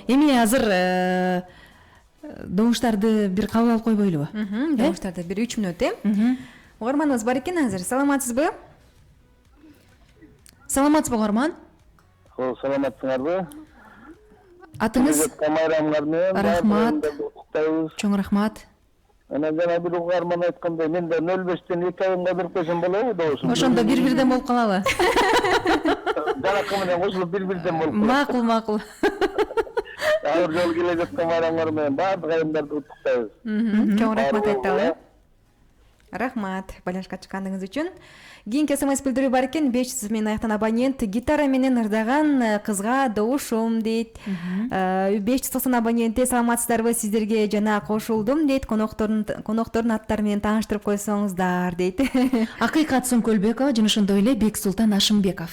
Speaker 1: Эми азыр добуштарды бир кабыл алып койбойлубу?
Speaker 2: Добуштарды бир 3 мүнөт, Угарманыбыз бар экен азыр. Саламатсызбы?
Speaker 1: Саламатсызбы, угарман?
Speaker 21: Саламатсыңарбы?
Speaker 1: Атыңыз? Рахмат. Чоң рахмат.
Speaker 21: Ana jana bir ugarman ayткандай, менден 05-тен 2 айга берип койсом болобу добушум?
Speaker 1: Ошондо бир-бирден болуп калалы.
Speaker 21: Жаракы менен кошулуп бир-бирден болуп.
Speaker 1: Макул.
Speaker 21: Ар жол келе жаткан байрамдар менен баардык айымдарды куттуктайбыз.
Speaker 2: Чоң рахмат айталы. Рахмат байланышка чыкканыңыз үчүн. Кийинки СМС билдирүү бар экен. 500 мен аяктан абонент гитара менен ырдаган кызга добушум дейт. 590 абонентте саламатсыздарбы, сиздерге жана кошулдум дейт. Коноктордун аттары менен тааныштырып койсоңуздар дейт.
Speaker 1: Акыйкат Сөңкөлбекова жана ошондой эле Бексултан Ашымбеков.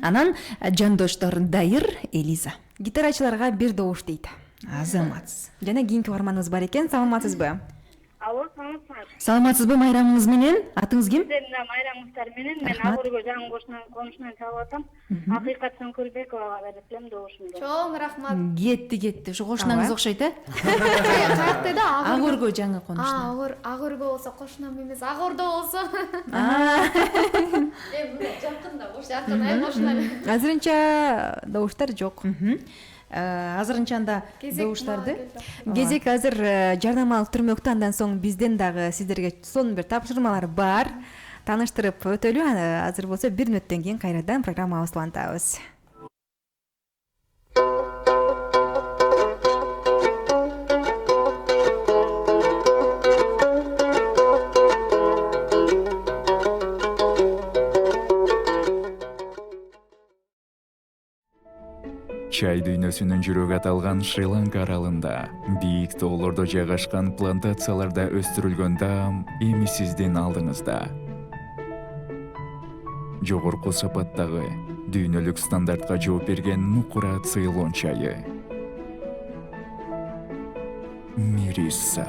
Speaker 1: Анан жандоштор Дайыр, Элиза.
Speaker 2: Гитарачыларга бир добуш дейт.
Speaker 1: Азаматсыз.
Speaker 2: Жана кийинки барманыбыз бар экен. Саламатсызбы?
Speaker 13: Алло, саламатсызбы.
Speaker 1: Саламатсызбы, майрамыңыз менен? Атыңыз ким?
Speaker 13: Сиздердин майрамыңыздар менен мен Агыргө жаңы комушунан чалып атам. Акыйкат Сөңкөлбековага берип элем добушумду.
Speaker 3: Чоң рахмат.
Speaker 1: Кетти. Ушу кошунаңыз окшойт, э?
Speaker 3: Каякта да
Speaker 1: Агыргө жаңы комушунан.
Speaker 3: Агыргө болсо кошунам эмес, Агырдо болсо. Жакында, ош жакын, кошунам.
Speaker 2: Азырынча добуштар жок.
Speaker 1: Азырынча анда добуштарды.
Speaker 2: Кезек азыр жардамалык түрмөктө, андан соң бизден дагы сиздерге сонун бир тапшырмалар бар. Тааныштырып өтөлү. Азыр болсо 1 мүнөттөн кийин кайрадан программабызды улантабыз.
Speaker 5: Чай дүйнөсүнүн жүрөгү аталган Шри-Ланка аралында бийик тоолордо жайгашкан плантацияларда өстүрүлгөн даам эми сиздин алдыңызда. Жогорку сапаттагы дүйнөлүк стандартка жооп берген Нукура Цейлон чайы. Мириса.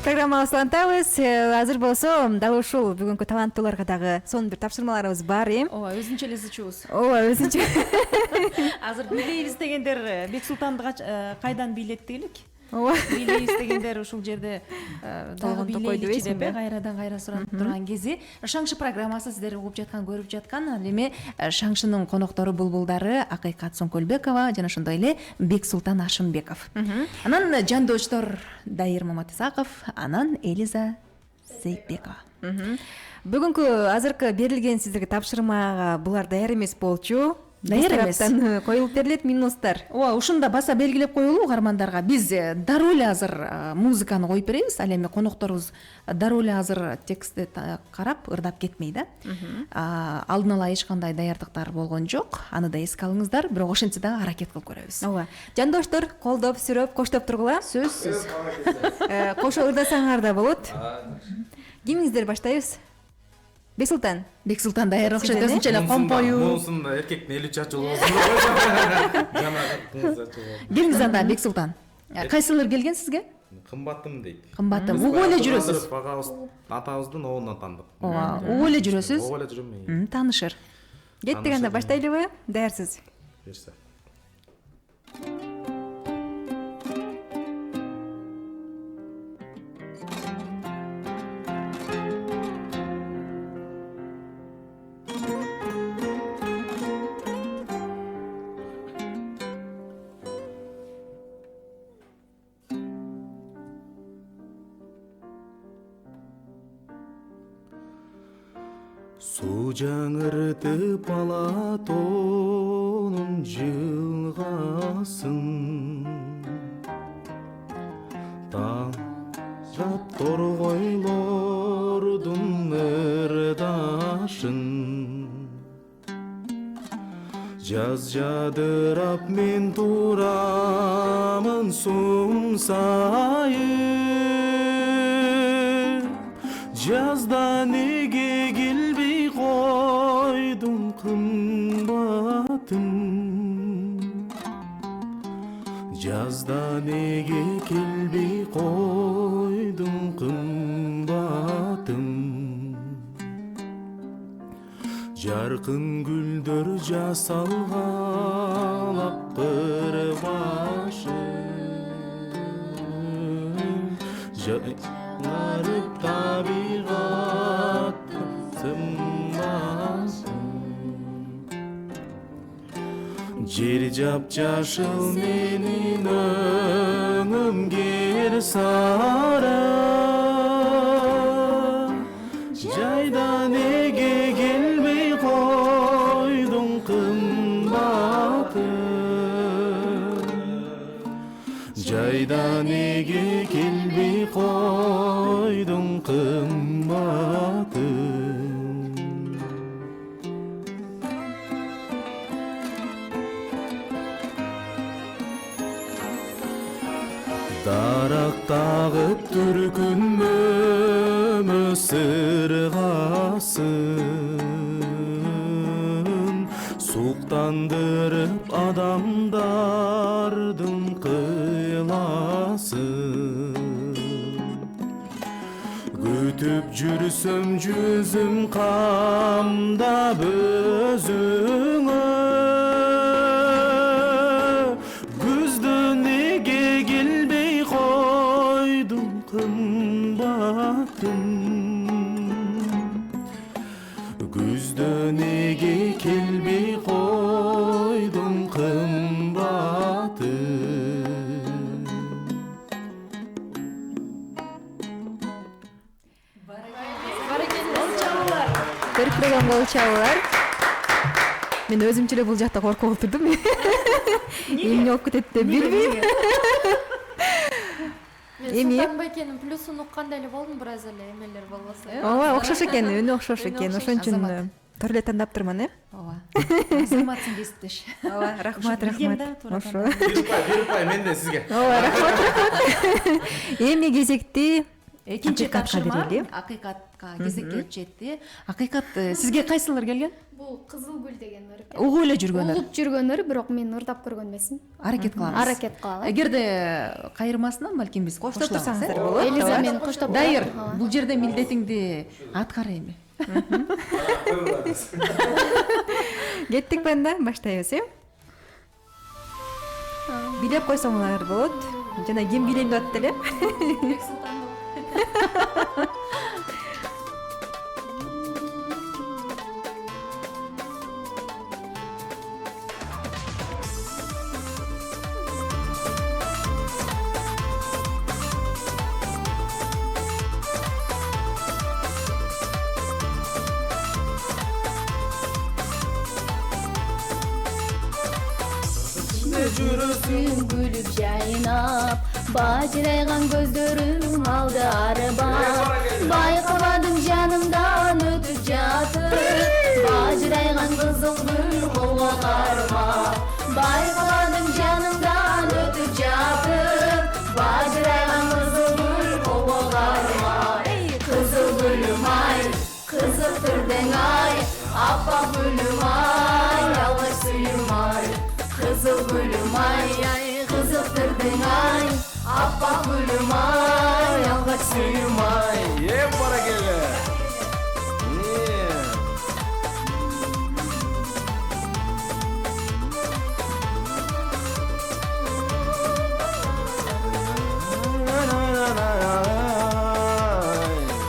Speaker 2: Программабызды улантабыз. Азыр болсо дал ушул бүгүнкү таланттууларга дагы сонун бир тапшырмаларыбыз бар.
Speaker 1: Ооба, өзүнчө эле ызычуубуз.
Speaker 2: Ооба, өзүнчө.
Speaker 1: Азыр бийлейбиз дегендер Бексултанды кайдан бийлетти элек?
Speaker 2: Ооба.
Speaker 1: Бийлейбиз дегендер ушул жерде дагы бийлейчи деп кайрадан суранып турган кези. Шаңшы программасы сиздер угуп жаткан, көрүп жаткан. Ал эми Шаңшынын коноктору булбулдары Акыйкат Сөңкөлбекова жана ошондой эле Бексултан Ашымбеков. Анан жандоштор Дайыр Маматисаков, анан Элиза Зейитбекова.
Speaker 2: Бүгүнкү азыркы берилген сиздерге тапшырмага булар даяр эмес болчу.
Speaker 1: Даяр эмес.
Speaker 2: Коюлуп берилет минустар.
Speaker 1: Ооба, ушунда баса белгилеп коюлуу угармандарга. Биз дароо эле азыр музыканы коюп беребиз. Ал эми конокторубуз дароо эле азыр текстти карап, ырдап кетмей да. Алдын ала эч кандай даярдыктар болгон жок. Аны да эске алыңыздар, бирок ошентсе дагы аракет кылып көрөбүз.
Speaker 2: Ооба. Жандоштор, колдоп, сүрөп, коштоп тургула.
Speaker 1: Сөзсүз.
Speaker 2: Кошо ырдасаңар да болот. Кимиңиздер баштайбыз? Бексултан.
Speaker 1: Бексултан даяр окшойт, өзүнчө эле компою.
Speaker 4: Мунусун эркектин 50 чачы болсун.
Speaker 1: Келиңиз анда Бексултан. Кайсылыр келген сизге?
Speaker 4: Кымбатым дейт.
Speaker 1: Кымбатым. Угуп эле жүрөсүз.
Speaker 4: Атабыздын оолунан таандык.
Speaker 1: Ооба, угуп эле жүрөсүз.
Speaker 4: Угуп эле жүрөм.
Speaker 1: Таанышыр.
Speaker 2: Кеттик, анда баштайлыбы? Даярсыз.
Speaker 4: Берсе. Су жаңыртып Алатонун жылгасын, таажап торгойлордун ырдашын, жаз жадырап мен турамын сумсайып, жазда неге келбей койдуң кымбатым, жазда неге келбей койдуң кымбатым, жаркын гүлдөр жасалгалап кыр башы. жайларып табиғат сынбасын. Жер жап-жашыл менин өңүм кер сары, жайда неге келбей койдуң кымбатым, жайда неге келбей койдуң кымбатым. Дарак тагып түркүнмө сыргасын, суктандырып адамдардын кыйласын. Күтүп жүрсөм жүзүм камдап өзүңө, күздө неге келбей койдуң кымбатым, күздө неге келбей койдуң кымбатым.
Speaker 2: Көрүктөгөн кол чабуулар. Мен өзүмчө эле бул жакта коркуп отурдум. Эмне болуп кетет деп билбейм.
Speaker 7: Эми Султан Байкенин плюсун уккандай эле болдум, бир аз эле эмелер болбосо.
Speaker 2: Ооба, окшош экен, үнү окшош экен. Ошон үчүн туура эле тандап-турман,
Speaker 1: Ооба. Азаматсың кесиптеш.
Speaker 2: Ооба, рахмат, рахмат. Ошо.
Speaker 6: Берупай, менден сизге.
Speaker 2: Ооба, рахмат. Эми кезекти
Speaker 1: экинчи тапшырма акыйкатка кезек келип жетти. Акыйкат сизге кайсылар келген?
Speaker 3: Бул кызыл гүл деген ыр экен.
Speaker 1: Угуп эле жүргөнөр.
Speaker 3: Угуп жүргөнөр, бирок мен ырдап көргөн эмесмин.
Speaker 1: Аракет кылабыз.
Speaker 3: Аракет кылалы.
Speaker 1: Эгерде кайрымасынан балким биз
Speaker 2: коштоп турсаңыздар
Speaker 1: болот.
Speaker 2: болот.
Speaker 3: Элиза мен коштоп.
Speaker 1: Дайыр, бул жерде милдетиңди аткар эми.
Speaker 2: Кеттик банда, баштайбыз, Билеп койсоңуздар болот. Жана ким билейм деп атты эле.
Speaker 17: Жүрөсүң күлүп жайнап, бажырайган көздөрүң алдары бар. Байкабадым жанымдан өтүп жатып, бажырайган кызыл гүл колго кармап. Байкабадым жанымдан өтүп жатып, бажырайган кызыл гүл колго кармап. Кызыл гүлүм ай, кызыктырдың ай, аппак гүлүм ай, алгач сүйүм ай. Kızıl gülüm ay ay, kızıktırdın ay, appak gülüm ay, algaç suyum ay.
Speaker 6: Para gele.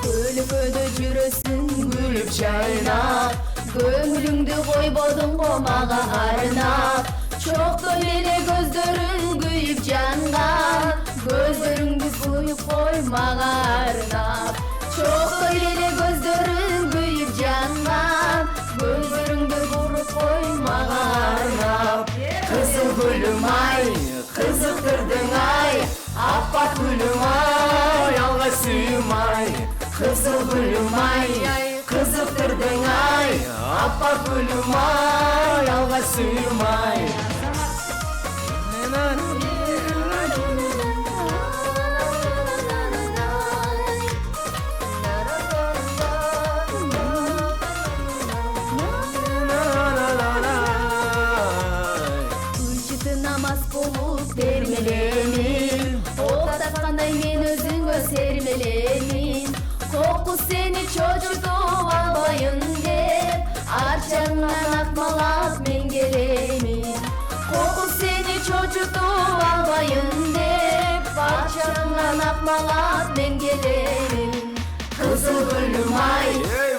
Speaker 17: Kölükөdө жүрөсүң gülüp çaynap, көңүлүңдү койбодуң го мага арнап. Чоктой эле көздөрүң күйүп жанган, көздөрүңдү күйүп кой мага арнап. Чоктой эле көздөрүң күйүп жанган, көздөрүңдү күйүп кой мага арнап. Кызыл гүлүм ай, кызыктырдың ай, аппак гүлүм ай, алгач сүйүм ай. Кызыл гүлүм ай, кызыктырдың ай, аппак гүлүм ай, алгач сүйүм ай. Намаз болуп термеленин, октаткандай мен өзүңө сермеленин. Кокус сени чочуртуп албайын деп, арчаңан акмалап мен келемин. Кокус сени чочуртуп албайын деп, арчаңан маңат мен келемин. Кызыл гүлүм ай,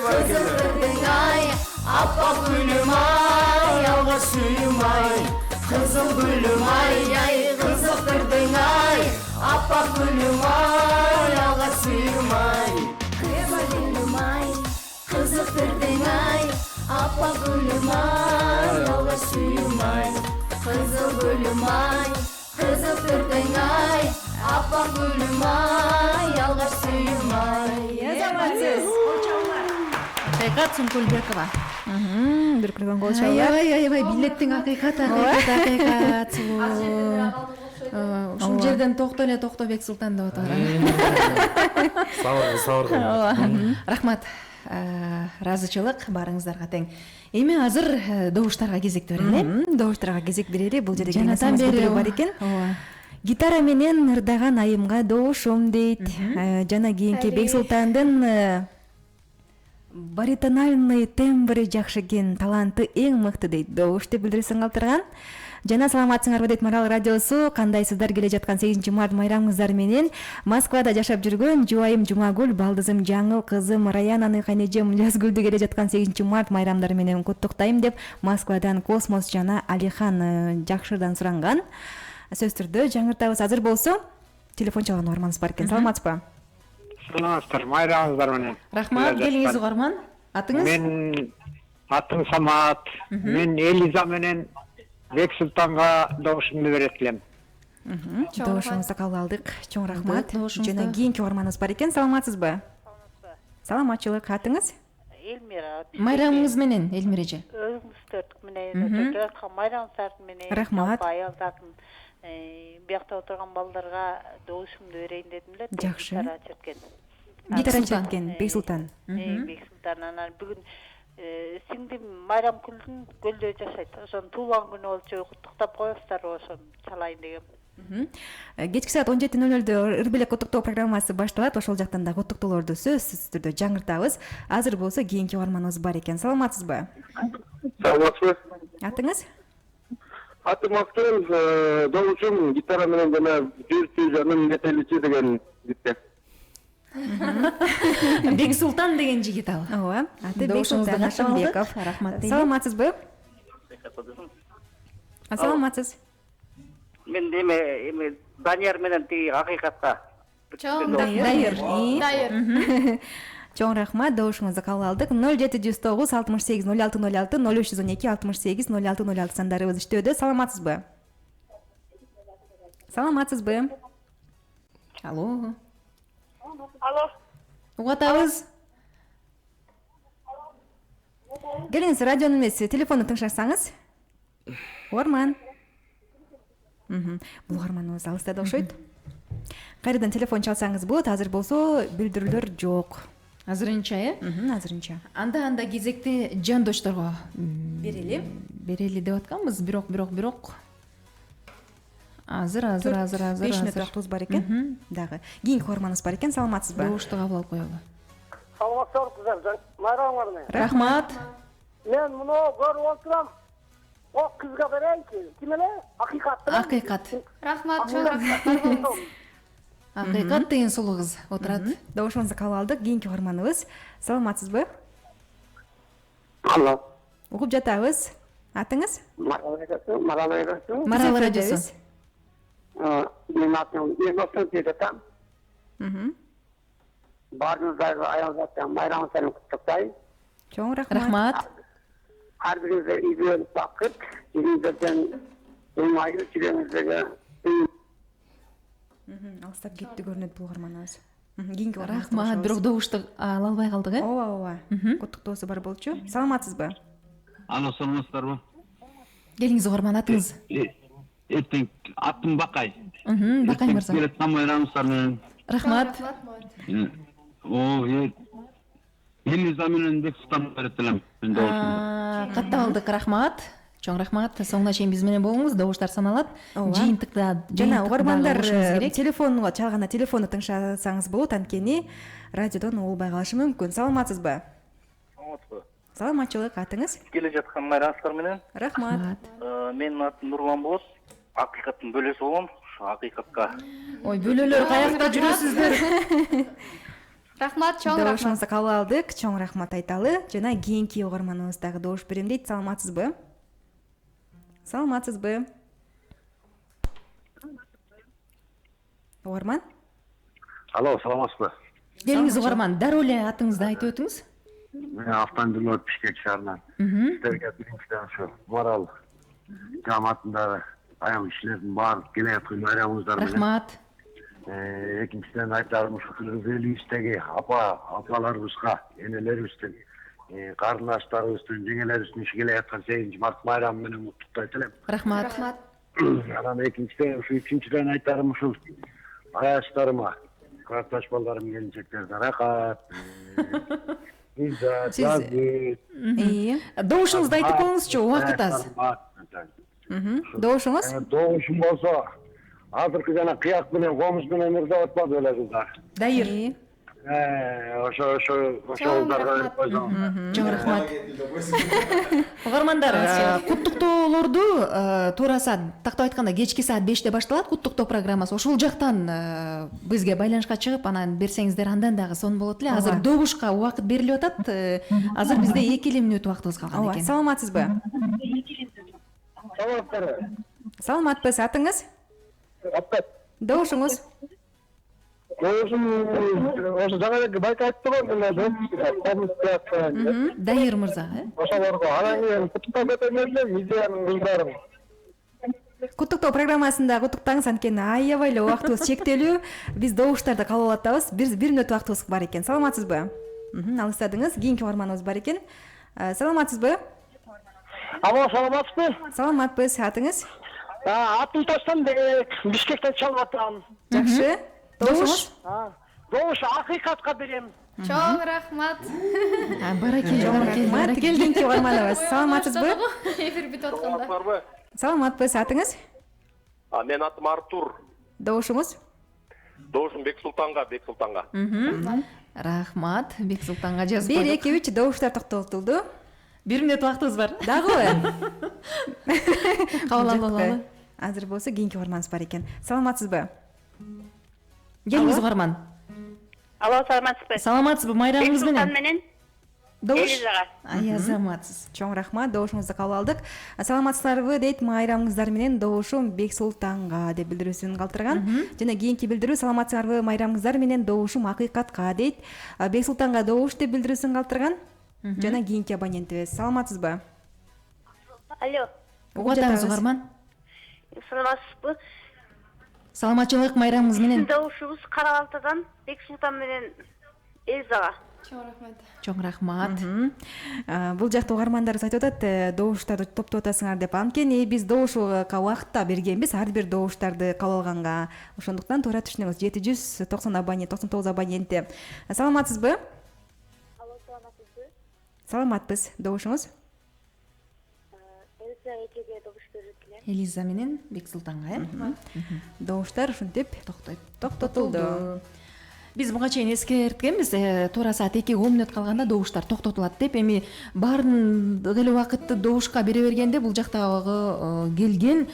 Speaker 17: кызыл кырдың ай, аппак гүлүм ай, алга сүйүм ай. Кызыл гүлүм ай, кызыл кырдың ай, аппак гүлүм ай, алга сүйүм ай. Кызыл гүлүм ай, кызыл кырдың ай, аппак гүлүм ай, алга сүйүм ай. Кызыл гүлүм ай, кызыл кырдың ай, аппак гүлүм ай, алга сүйүм ай.
Speaker 2: Азаматсыз.
Speaker 1: Акыйкат Сумкулбекова.
Speaker 2: Бир кырган кол чалган.
Speaker 1: Аябай билеттиң акыйкат. Ушул жерден токто эле Токтобек Султан деп аталар.
Speaker 4: Сабыр.
Speaker 1: Рахмат. Ыраазычылык барыңыздарга тең. Эми азыр добуштарга кезек берели.
Speaker 2: Добуштарга кезек берели. Бул жерде
Speaker 1: жанатан бери
Speaker 2: бар экен. Гитара менен ырдаган айымга добушум дейт. Жана кийинки Бексултандын баритональный тембри жакшы экен, таланты эң мыкты дейт. Добуш деп билдирсең калтырган. Жана саламатсыңарбы дейт Марал радиосу. Кандайсыздар, келе жаткан 8-март майрамыңыздар менен Москвада жашап жүргөн жубайым Жумагүл, балдызым Жаңыл, кызым Раянаны, кайнежем Жазгүлдү келе жаткан 8-март майрамдары менен куттуктайм деп Москвадан Космос жана Алихан Жакшырдан суранган. Сөз түрдө жаңыртабыз. Азыр болсо телефон чалган угарманыбыз бар экен. Саламатсызбы?
Speaker 21: Саламатсыздар, майрамыңыздар менен.
Speaker 1: Рахмат, келиңиз угарман. Атыңыз?
Speaker 21: Мен атым Самат. Мен Элиза менен Бексултанга добушумду берет элем.
Speaker 2: Добушуңузду кабыл алдык. Чоң рахмат. Жана кийинки угарманыбыз бар экен. Саламатсызбы? Саламатчылык. Атыңыз?
Speaker 8: Элмира.
Speaker 1: Майрамыңыз менен, Элмира эже.
Speaker 8: Өзүңүздөр менен, майрамыңыздар менен.
Speaker 2: Рахмат.
Speaker 8: Аялдардын биякта отурган балдарга добушумду берейин дедим эле.
Speaker 2: Жакшы.
Speaker 8: Гитара
Speaker 2: черткен Бексултан.
Speaker 8: Бексултан. Анан бүгүн сиңдим Майрамкүлдүн көлдө жашайт. Ошонун туулган күнү болчу, куттуктап коесуздар, ошону чалайын дегем.
Speaker 2: Кечки саат 17:00 Ырбелек куттуктоо программасы башталат. Ошол жактан да куттуктоолорду сөзсүз түрдө жаңыртабыз. Азыр болсо кийинки угарманыбыз бар экен. Саламатсызбы?
Speaker 21: Саламатсызбы?
Speaker 2: Атыңыз?
Speaker 21: Атым Актел, добушум гитара менен жана жүрсү жаным метеличи деген жигитте.
Speaker 1: Бексултан деген жигит ал.
Speaker 2: Ооба. Аты Бексултан Ашамбеков.
Speaker 1: Рахмат.
Speaker 2: Саламатсызбы? Саламатсыз.
Speaker 15: Мен эми Данияр менен тиги акыйкатка.
Speaker 3: Чоң
Speaker 2: Дайыр. Чоң рахмат, добушуңузду кабыл алдык. 0709 68 0606 0312 68 0606 сандарыбыз иштөөдө. Саламатсызбы? Саламатсызбы?
Speaker 1: Алло.
Speaker 19: Алло.
Speaker 1: Угатабыз.
Speaker 2: Келиңиз, радионун эмес, телефонду тыңшасаңыз. Угарман. Бул угарманыбыз алыста да окшойт. Кайрадан телефон чалсаңыз болот. Азыр болсо билдирүүлөр жок.
Speaker 1: Азырынча,
Speaker 2: Азырынча.
Speaker 1: Анда кезекти жандошторго
Speaker 2: берели
Speaker 1: деп атканбыз, бирок. Азыр.
Speaker 2: 5 мүнөт убактыбыз бар экен. Дагы кийинки угарманыбыз бар экен. Саламатсызбы?
Speaker 1: Добушту кабыл алып коелу.
Speaker 21: Саламатсыздар кыздар, майрамыңар менен.
Speaker 1: Рахмат.
Speaker 21: Мен муну көрүп отурам. О кызга берейинчи. Ким эле?
Speaker 1: Акыйкат.
Speaker 3: Рахмат, чоң рахмат.
Speaker 1: Акыйкат деген сулуу кыз отурат.
Speaker 2: Добушуңузду кабыл алдык. Кийинки угарманыбыз. Саламатсызбы?
Speaker 21: Алло.
Speaker 2: Угуп жатабыз. Атыңыз?
Speaker 21: Марал
Speaker 2: радиосу.
Speaker 21: Мен атым Ермактан Петатам. Баарыңыздарды аялдаттан майрамыңыздарды куттуктайм.
Speaker 2: Чоң
Speaker 1: рахмат.
Speaker 21: Ар бириңизге ийгилик бакыт, үйүңүздөрдөн майыр жүрөгүңүздөргө.
Speaker 2: Алыстап кетти көрүнөт бул угарманыбыз. Кийинки угарманыбыз.
Speaker 1: Рахмат, бирок добушту ала албай калдык,
Speaker 2: Ооба. Куттуктоосу бар болчу. Саламатсызбы?
Speaker 22: Алло, саламатсыздарбы?
Speaker 1: Келиңиз, угарман, атыңыз?
Speaker 22: Эртең атым Бакай.
Speaker 1: Бакай мырза.
Speaker 22: Майрамыңыздар менен.
Speaker 1: Рахмат.
Speaker 22: Элиза менен Бексултан берет элем.
Speaker 1: Каттап алдык, рахмат. Чоң рахмат. Соңуна чейин биз менен болуңуз. Добуштар саналат. Жыйынтыкта
Speaker 2: жана угармандар телефонго чалганда телефонду тыңшасаңыз болот, анткени радиодон угулбай калышы мүмкүн. Саламатсызбы? Саламатчылык. Атыңыз?
Speaker 15: Келе жаткан майрамыңыздар менен.
Speaker 2: Рахмат.
Speaker 15: Менин атым Нурлан болот. Акыйкаттын бөлөсү болом. ушу акыйкатка.
Speaker 1: Ой, бөлөлөр каякта жүрөсүздөр?
Speaker 2: Рахмат, чоң рахмат. Добушуңузду кабыл алдык. Чоң рахмат айталы. Жана кийинки угарманыбыз дагы добуш берем дейт. Саламатсызбы? Саламатсызбы? Угарман?
Speaker 21: Алло, саламатсызбы?
Speaker 1: Келиңиз угарман, дароо эле атыңызды айтып өтүңүз.
Speaker 21: Мен автомобиль Бишкек шаарынан. Сиздерге биринчиден ушу Марал жамаатындагы аял кишилердин баардык келе аткан майрамыңыздар менен.
Speaker 1: Рахмат.
Speaker 21: Экинчиден айтарым ушу элибиздеги апаларыбызга, энелерибиздин, карындаштарыбыздын, жеңелерибиздин иши келе аткан 8 март майрамы менен куттуктайт элем.
Speaker 1: Рахмат.
Speaker 21: Анан экинчиден ушу үчүнчүдөн айтарым ушул аяштарыма, карташ балдарым, келинчектерине рахат.
Speaker 1: Добушуңузду айтып коюңузчу, убакыт аз.
Speaker 2: Добушуңуз?
Speaker 21: Добушум болсо, азыркы жана кыяк менен комуз менен ырдап атпады беле кыздар.
Speaker 1: Дайыр.
Speaker 21: Ошо кыздарга койсоң.
Speaker 1: Чоң рахмат. Угармандар, куттуктоолорду туура саат, тактап айтканда кечки саат 5те башталат куттуктоо программасы. Ошол жактан бизге байланышка чыгып, анан берсеңиздер андан дагы сонун болот эле. Азыр добушка убакыт берилип атат. Азыр бизде 2 мүнөт убактыбыз калган экен.
Speaker 2: Саламатсызбы? Саламатпыз, атыңыз? Добушуңуз?
Speaker 21: Добушум ошо жаңы эле байка айтты го,
Speaker 1: Дайыр мырза,
Speaker 21: ошолорго анан кийин куттуктап кетем эле, идеянын кыздарым.
Speaker 2: Куттуктоо программасында куттуктаңыз, анткени аябай эле убактыбыз чектелүү. Биз добуштарды кабыл алып атабыз. Бир мүнөт убактыбыз бар экен. Саламатсызбы? Алыстадыңыз. Кийинки угарманыбыз бар экен. Саламатсызбы?
Speaker 21: Алло, саламатсызбы?
Speaker 2: Саламатпыз. Атыңыз?
Speaker 21: Атым Таштанбек, Бишкектен чалып атам.
Speaker 2: Жакшы. Добуш?
Speaker 21: Добуш акыйкатка берем.
Speaker 3: Чоң рахмат.
Speaker 2: Баракелде. Кийинки угарманыбыз. Саламатсызбы?
Speaker 3: Эфир бүтүп атканда.
Speaker 2: Саламатпыз. Атыңыз?
Speaker 9: Мен атым Артур.
Speaker 2: Добушуңуз?
Speaker 9: Добушум Бексултанга.
Speaker 1: Рахмат, Бексултанга жазып
Speaker 2: койдук. 1, 2, 3 добуштар токтотулду.
Speaker 1: 1 мүнөт убактыбыз бар.
Speaker 2: Дагыбы?
Speaker 1: Кабыл алалы.
Speaker 2: Азыр болсо кийинки угарманыбыз бар экен. Саламатсызбы?
Speaker 1: Келиңиз угарман.
Speaker 13: Алло, саламатсызбы?
Speaker 1: Саламатсызбы, майрамыңыз менен?
Speaker 13: Бексултан менен
Speaker 2: Элизага.
Speaker 1: Азаматсыз.
Speaker 2: Чоң рахмат, добушуңузду кабыл алдык. Саламатсыздарбы дейт, майрамыңыздар менен добушум Бексултанга деп билдирүүсүн калтырган. Жана кийинки билдирүү саламатсыздарбы, майрамыңыздар менен добушум акыйкатка дейт. Бексултанга добуш деп билдирүүсүн калтырган. Жана кийинки абонентибиз. Саламатсызбы?
Speaker 13: Алло.
Speaker 1: Угатаңыз угарман.
Speaker 13: Саламатсызбы?
Speaker 1: Саламатчылык, майрамыңыз менен.
Speaker 13: Добушубуз Карабалтадан Бексултан менен Элизага.
Speaker 1: Чоң рахмат.
Speaker 2: Бул жакта угармандарыбыз айтып атат, добуштарды топтоп атасыңар деп. Анткени биз добушка убакытта бергенбиз, ар бир добуштарды кабыл алганга. Ошондуктан туура түшүнүңүз. 790 абонент, 99 абоненти. Саламатсызбы?
Speaker 13: Алло, саламатсызбы?
Speaker 2: Саламатпыз. Добушуңуз?
Speaker 13: Элизага добуш берет элем.
Speaker 1: Элиза менен Бексултанга,
Speaker 2: Добуштар ушинтип токтотулду.
Speaker 1: Биз буга чейин эскерткенбиз, туура саат 2 10 мүнөт калганда добуштар токтотулат деп. Эми баардык эле убакытты добушка бере бергенде бул жактагы келген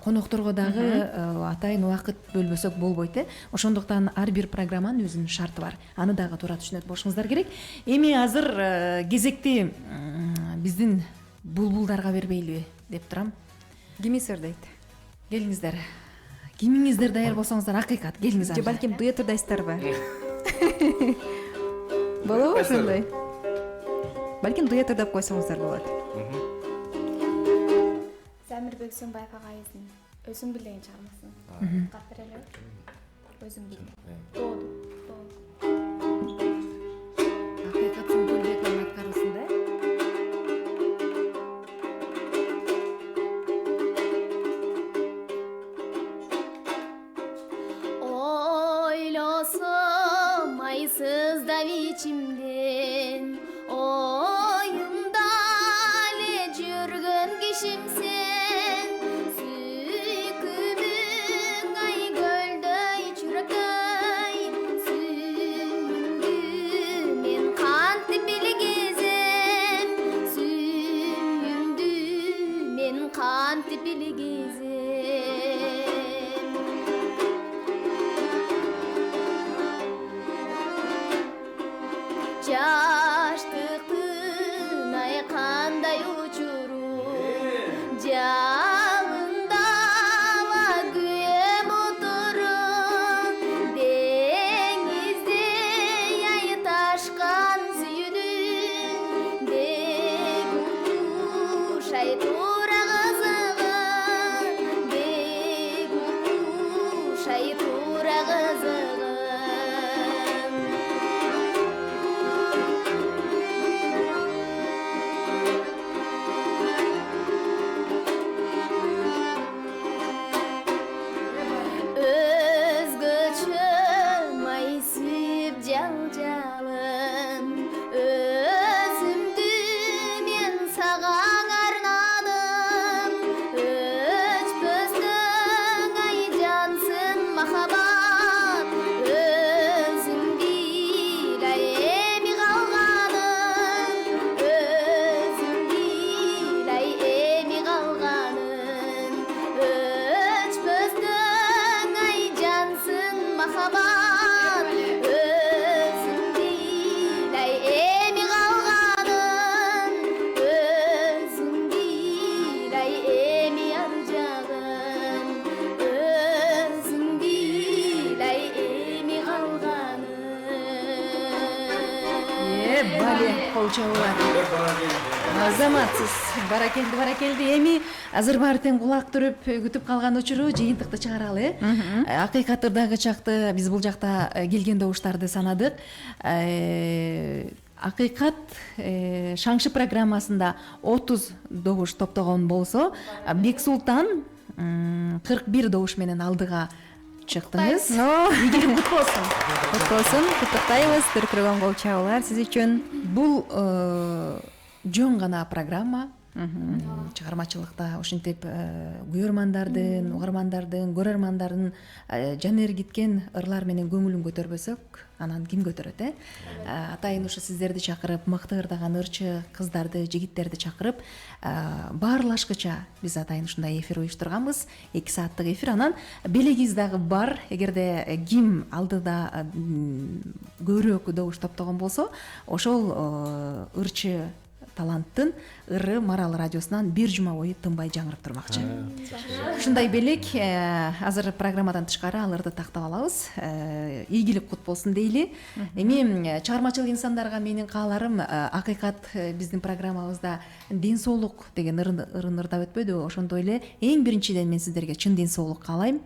Speaker 1: конокторго дагы атайын убакыт бөлбөсөк болбойт. Ошондуктан ар бир программанын өзүнүн шарты бар. Аны дагы туура түшүнөт болушуңуздар керек. Эми азыр кезекти биздин булбулдарга бербейлиби деп турам.
Speaker 2: Кимиңиз дейт?
Speaker 1: Келиңиздер. Кимиңиздер даяр болсоңуздар акыйкат, келиңиз.
Speaker 2: Же балким дуэт ырдайсыздарбы? Болобу ошондой? Балким дуэт ырдап койсоңуздар болот.
Speaker 3: Замирбек Сөнбаев агайыбыздын өзүң бил деген чыгармасын. Каттыр эле. Өзүң бил. Акыйкатын Гүлбек аткарысында.
Speaker 17: Ойлосом айсыздап ичимден, оюмда эле жүргөн кишим сен. Сүйкүмүң ай көлдөй чүрөкөй, сүйүндү мен кантип билгизем, сүйүндү мен кантип билгизем. жаштыктын ай кандай учуру жалында ала күйөм отуруп деңизде ай ташкан сүйүдүм дек куш ай туура кызыгым дек куш ай туура кызыгым өзгөчө майсып жалжалым өзүмдү мен сага арнадым өчпөстүн ай жансын махабат өзүң билай эми калганын өзүң билай эми калганын өчпөстүн ай жансын махабат өзүң билай эми калганын өзүң билай эми ар жагын өзүң билай эми калганын
Speaker 1: бале кол чабуулар азаматсыз баракелди эми азыр баары тең кулак түрүп күтүп калган учуру жыйынтыкты чыгаралы акыйкат ырдагы чакты биз бул жакта келген добуштарды санадык акыйкат шаңшы программасында 30 добуш топтогон болсо Бексултан 41 добуш менен алдыга чыктыңыз. Ийгилик кут болсун.
Speaker 2: Кут болсун, куттуктайбыз. Дүркүргөн кол чабуулар сиз үчүн.
Speaker 1: Бул жөн гана программа. Чыгармачылыкта ошентип күйөрмандардын, угармандардын, көрөрмандардын жан эргиткен ырлар менен көңүлүн көтөрбөсөк, анан ким көтөрөт, Атайын ушу сиздерди чакырып, мыкты ырдаган ырчы кыздарды, жигиттерди чакырып, баарлашкыча биз атайын ушундай эфир уюштурганбыз. 2 сааттык эфир, анан белегиз дагы бар. Эгерде ким алдыда көбүрөөк добуш топтогон болсо, ошол ырчы таланттын ыры Марал радиосунан бир жума бою тынбай жаңырып турмакчы. Ушундай белек азыр программадан тышкары ал ырды тактап алабыз. Ийгилик кут болсун дейли. Эми чыгармачыл инсандарга менин кааларым акыйкат биздин программабызда ден соолук деген ырын ырдап өтпөдү. Ошондой эле эң биринчиден мен сиздерге чын ден соолук каалайм.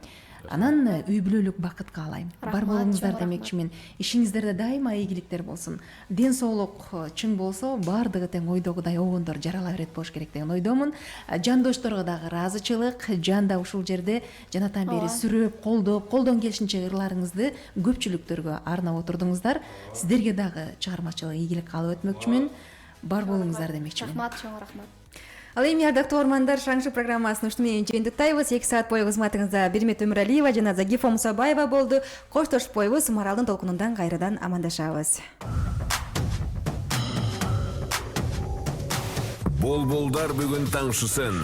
Speaker 1: Анан үй бүлөлүк бакыт каалайм. Бар болуңуздар демекчимин. Ишиңиздерде дайыма ийгиликтер болсун. Ден соолук чың болсо, бардыгы тең ойдогудай обондор жарала берет болуш керек деген ойдомун. Жандошторго дагы ыраазычылык, жанда ушул жерде жанатан бери сүрөп, колдоп, колдон келишинче ырларыңызды көпчүлүктөргө арнап отурдуңуздар. Сиздерге дагы чыгармачылык ийгилик каалап өтмөкчүмүн. Бар болуңуздар демекчимин.
Speaker 3: Рахмат, чоң рахмат.
Speaker 2: Ал эми ардактуу угармандар, шаңшы программасын ушуну менен жыйынтыктайбыз. 2 саат бою кызматыңызда Бирмет Өмүралиева жана Загифа Мусабаева болду. Коштошпойбуз, Маралдын толкунундан кайрадан амандашабыз.
Speaker 10: Болболдар бүгүн таңшысын.